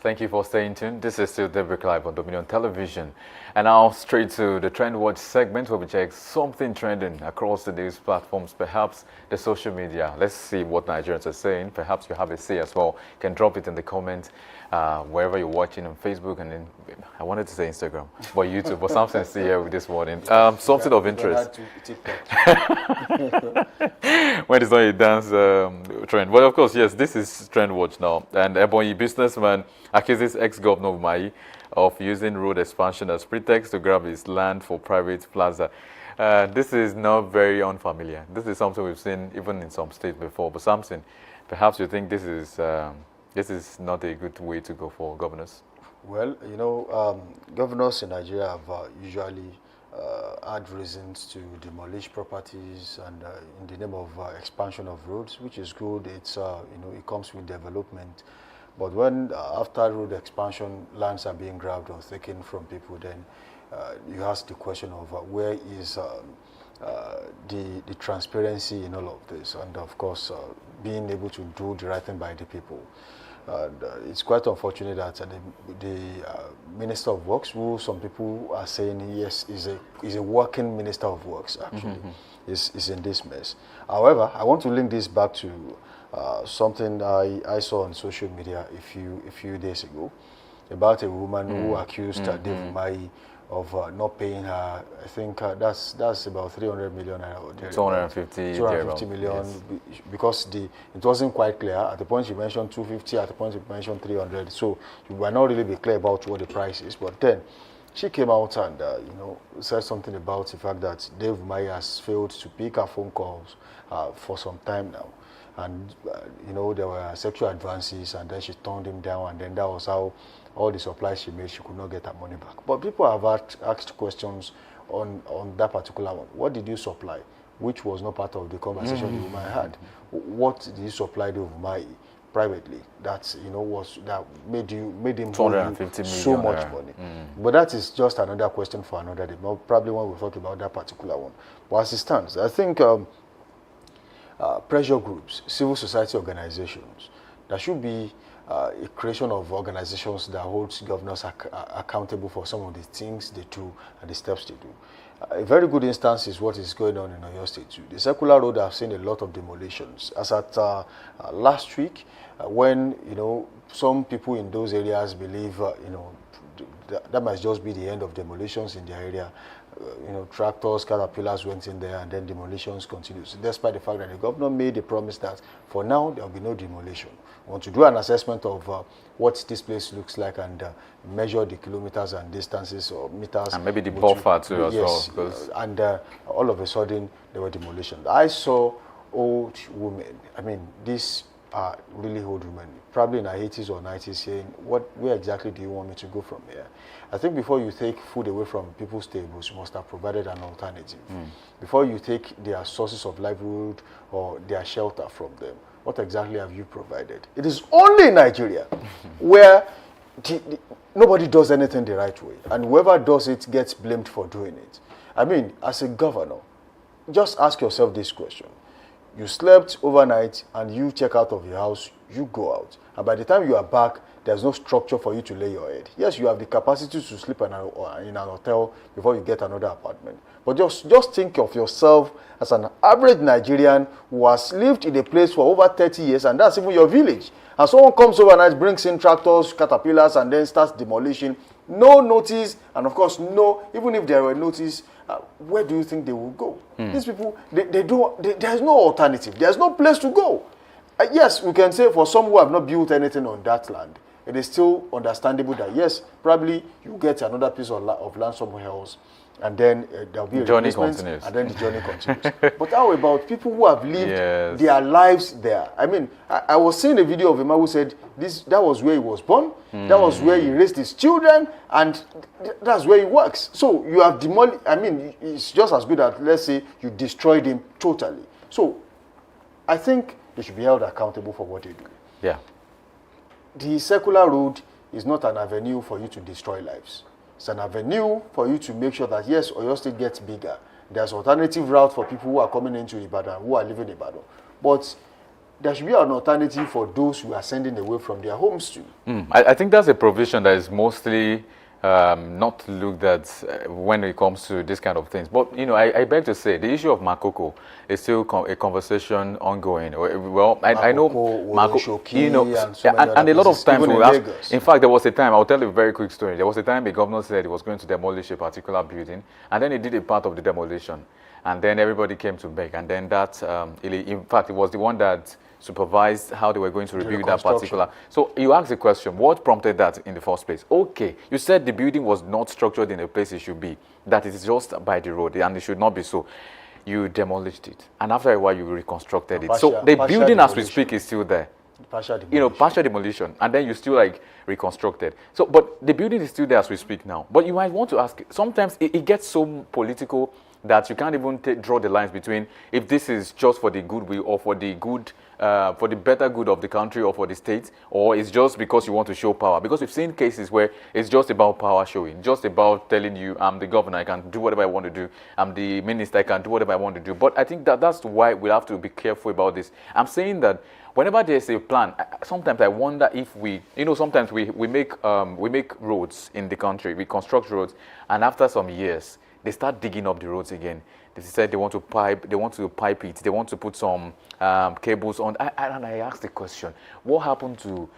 Thank you for staying tuned. This is still Daybreak Live on Dominion Television. And now straight to the Trend Watch segment where we check something trending across the news platforms, perhaps the social media. Let's see what Nigerians are saying. Perhaps you have a say as well. You can drop it in the comments wherever you're watching on Facebook and then I wanted to say Instagram, but YouTube, but something to see here with this morning. Something of interest. When it's not a dance trend. But of course, yes, this is Trend Watch now. And Ebonyi businessman accuses ex-governor Umahi of using road expansion as pretext to grab his land for private plaza. This is not very unfamiliar. This is something we've seen even in some states before. But something, perhaps you think this is not a good way to go for governors? Well, you know, governors in Nigeria have usually had reasons to demolish properties and in the name of expansion of roads, which is good. It's you know, it comes with development. But when after road expansion, lands are being grabbed or taken from people, then you ask the question of where is the transparency in all of this, and of course being able to do the right thing by the people. And it's quite unfortunate that the Minister of Works, who some people are saying, yes, is a working Minister of Works, actually, is in this mess. However, I want to link this back to something I saw on social media a few days ago about a woman who accused Dave Umahi of not paying her. I think that's about 300 million. 250 million, yes. Because it wasn't quite clear. At the point she mentioned 250, at the point she mentioned 300. So we were not really be clear about what the price is. But then she came out and said something about the fact that Dave Umahi has failed to pick her phone calls for some time now. And there were sexual advances, and then she turned him down, and then that was how all the supplies she made, she could not get her money back. But people have asked questions on that particular one. What did you supply? Which was not part of the conversation the woman had. What did you supply the Umahi privately? That that made him 250 million so much money. But that is just another question for another day. Probably when we talk about that particular one. But as it stands, I think pressure groups, civil society organizations, there should be a creation of organizations that holds governors accountable for some of the things they do and the steps they do. A very good instance is what is going on in Oyo State too. The Circular Road have seen a lot of demolitions. As at last week, when some people in those areas believe that might just be the end of demolitions in their area. Tractors, caterpillars went in there, and then demolitions continues. Despite the fact that the governor made a promise that for now there will be no demolition. We want to do an assessment of what this place looks like and measure the kilometers and distances or meters. And maybe the buffer too as yes, well. And all of a sudden there were demolitions. I saw old women. I mean, these are really old women, probably in their 80s or 90s, saying, where exactly do you want me to go from here? I think before you take food away from people's tables, you must have provided an alternative. Before you take their sources of livelihood or their shelter from them, what exactly have you provided? It is only in Nigeria where nobody does anything the right way, and whoever does it gets blamed for doing it. I mean, as a governor, just ask yourself this question. You slept overnight and you check out of your house, you go out. And by the time you are back, there's no structure for you to lay your head. Yes, you have the capacity to sleep in an hotel before you get another apartment. But just think of yourself as an average Nigerian who has lived in a place for over 30 years, and that's even your village. And someone comes overnight, brings in tractors, caterpillars, and then starts demolition. No notice, and of course, even if there were notice, where do you think they will go? These people, there's no alternative. There's no place to go. Yes, we can say for some who have not built anything on that land, it is still understandable that, yes, probably you get another piece of land somewhere else, and then there will be a journey replacement, continues. and then the journey continues. But how about people who have lived their lives there? I mean, I was seeing a video of a man who said that was where he was born, that was where he raised his children, and that's where he works. So you have demolished. I mean, it's just as good as, let's say, you destroyed him totally. So I think they should be held accountable for what they do. Yeah. The Circular Road is not an avenue for you to destroy lives. It's an avenue for you to make sure that, yes, Oyo State gets bigger. There's alternative route for people who are coming into Ibadan, who are living in Ibadan. But there should be an alternative for those who are sending away from their homes too. I think that's a provision that is mostly not looked at when it comes to this kind of things. But, I beg to say, the issue of Makoko is still a conversation ongoing. Well, I know Makoko, and a lot of times we'll ask, in fact, there was a time, I'll tell you a very quick story. There was a time the governor said he was going to demolish a particular building, and then he did a part of the demolition. And then everybody came to beg, and then that, in fact, it was the one that supervised how they were going to rebuild that particular. So you asked the question, what prompted that in the first place? Okay, you said the building was not structured in a place it should be, that it is just by the road, and it should not be so. You demolished it, and after a while you reconstructed it. So the building as we speak is still there. Partial demolition, and then you still reconstructed. So, but the building is still there as we speak now. But you might want to ask, sometimes it gets so political that you can't even draw the lines between if this is just for the goodwill or for the good, for the better good of the country or for the state, or it's just because you want to show power. Because we've seen cases where it's just about power showing, just about telling you, I'm the governor, I can do whatever I want to do. I'm the minister, I can do whatever I want to do. But I think that's why we have to be careful about this. I'm saying that whenever there's a plan, sometimes I wonder if sometimes we make roads in the country, we construct roads, and after some years, they start digging up the roads again. They said they want to pipe it, they want to put some cables on. And I asked the question, what happened to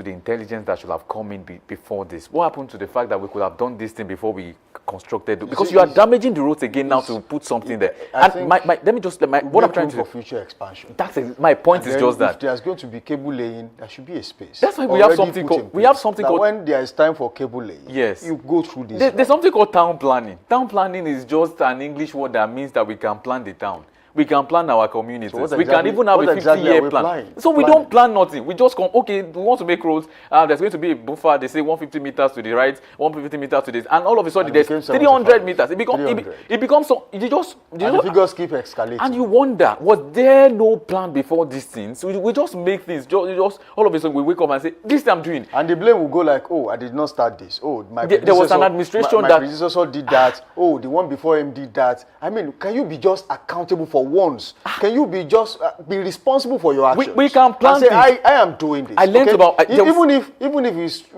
the intelligence that should have come in before this? What happened to the fact that we could have done this thing before we constructed it? Because you are damaging the roads again now to put something there. And what I'm trying to for future expansion. My point is just that if there's going to be cable laying, there should be a space. That's why we have something called when there is time for cable laying. Yes, you go through this. There's something called town planning. Town planning is just an English word that means that we can plan the town. We can plan our communities. So we can even have a 50-year plan. So we don't plan nothing. We just come, okay, we want to make roads. There's going to be a buffer. They say 150 meters to the right, 150 meters to this. And all of a sudden, there's 300 meters. It becomes so, the figures keep escalating. And you wonder, was there no plan before these things? So we just make things. Just all of a sudden, we wake up and say, this I'm doing. And the blame will go like, oh, I did not start this. Oh, there was an administration my predecessor did that. Oh, the one before him did that. I mean, can you be just accountable for once? Can you be just be responsible for your actions? We can plan and say, I am doing this. I learned about even if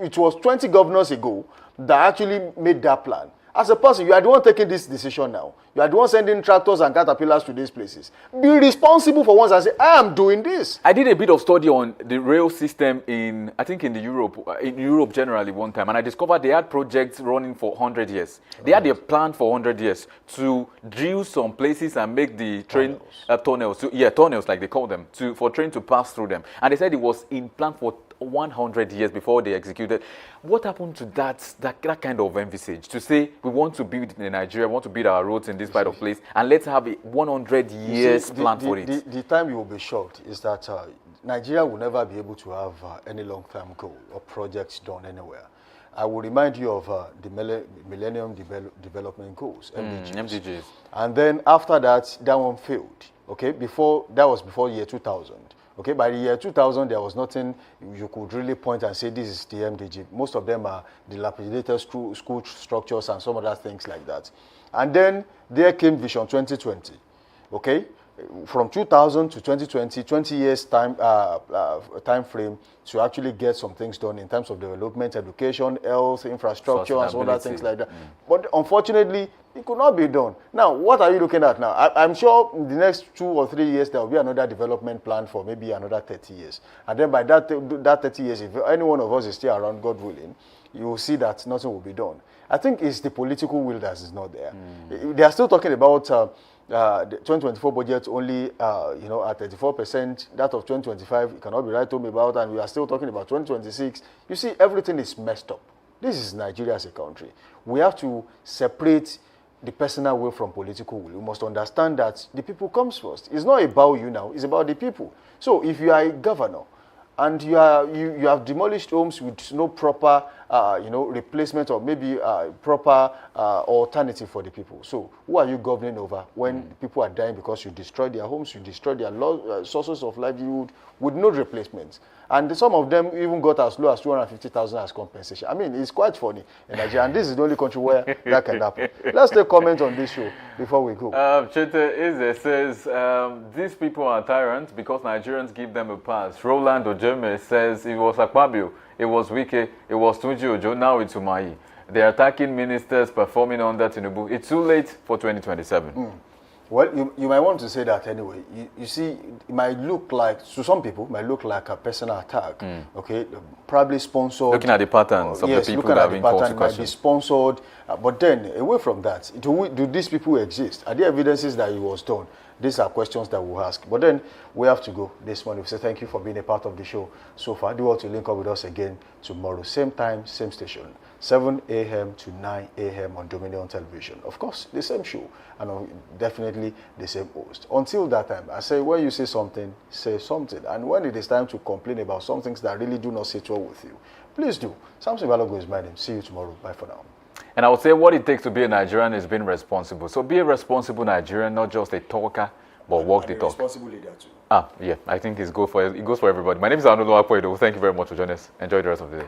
it was 20 governors ago that actually made that plan. As a person, you are the one taking this decision now. You are the one sending tractors and caterpillars to these places. Be responsible for once and say, I am doing this. I did a bit of study on the rail system in Europe generally one time, and I discovered they had projects running for 100 years. They had a plan for 100 years to drill some places and make the train tunnels. Tunnels like they call them, for train to pass through them. And they said it was in plan for 100 years before they executed. What happened to that kind of envisage to say we want to build in Nigeria, we want to build our roads in this part of place, and let's have a 100 years plan for it? The time you will be shocked is that Nigeria will never be able to have any long-term goal or projects done anywhere. I will remind you of the Millennium Development Goals, MDGs. And then after that one failed. Okay, that was before year 2000. Okay, by the year 2000, there was nothing you could really point and say this is the MDG. Most of them are dilapidated school structures and some other things like that. And then there came Vision 2020. Okay, from 2000 to 2020, 20 years time frame to actually get some things done in terms of development, education, health, infrastructure, and some other things like that. But unfortunately, it could not be done. Now, what are you looking at now? I'm sure in the next 2 or 3 years, there will be another development plan for maybe another 30 years. And then by that 30 years, if any one of us is still around, God willing, you will see that nothing will be done. I think it's the political will that is not there. They are still talking about the 2024 budget only, at 34%. That of 2025, you cannot be right to me about, and we are still talking about 2026. You see, everything is messed up. This is Nigeria as a country. We have to separate the personal will from political will. You must understand that the people comes first. It's not about you now, it's about the people. So if you are a governor and you have demolished homes with no proper replacement or maybe proper alternative for the people. So who are you governing over when people are dying because you destroy their homes, you destroy their sources of livelihood with no replacements? And some of them even got as low as 250,000 as compensation. I mean, it's quite funny in Nigeria, and this is the only country where that can happen. Let's take comment on this show before we go. Chete Ize says, these people are tyrants because Nigerians give them a pass. Roland Ojeme says, it was Akpabio, it was Wike, it was Tunji Ojo, now it's Umahi. They're attacking ministers performing under Tinubu. It's too late for 2027. Well, you might want to say that anyway. You see, it might look like, to some people, it might look like a personal attack. Okay, probably sponsored. Looking at the patterns of the people that have been called to question. Might be sponsored, but then away from that, do these people exist? Are there evidences that it was done? These are questions that we'll ask. But then we have to go this morning. We say thank you for being a part of the show so far. Do want to link up with us again tomorrow, same time, same station. 7 a.m. to 9 a.m. on Dominion Television. Of course, the same show and definitely the same host. Until that time, I say when you say something. And when it is time to complain about some things that really do not sit well with you, please do. Samson Balogo is my name. See you tomorrow. Bye for now. And I would say what it takes to be a Nigerian is being responsible. So be a responsible Nigerian, not just a talker, but walk the talk. Responsible leader too. Yeah, I think it goes for everybody. My name is Arnold Akpoedo. Thank you very much for joining us. Enjoy the rest of the day.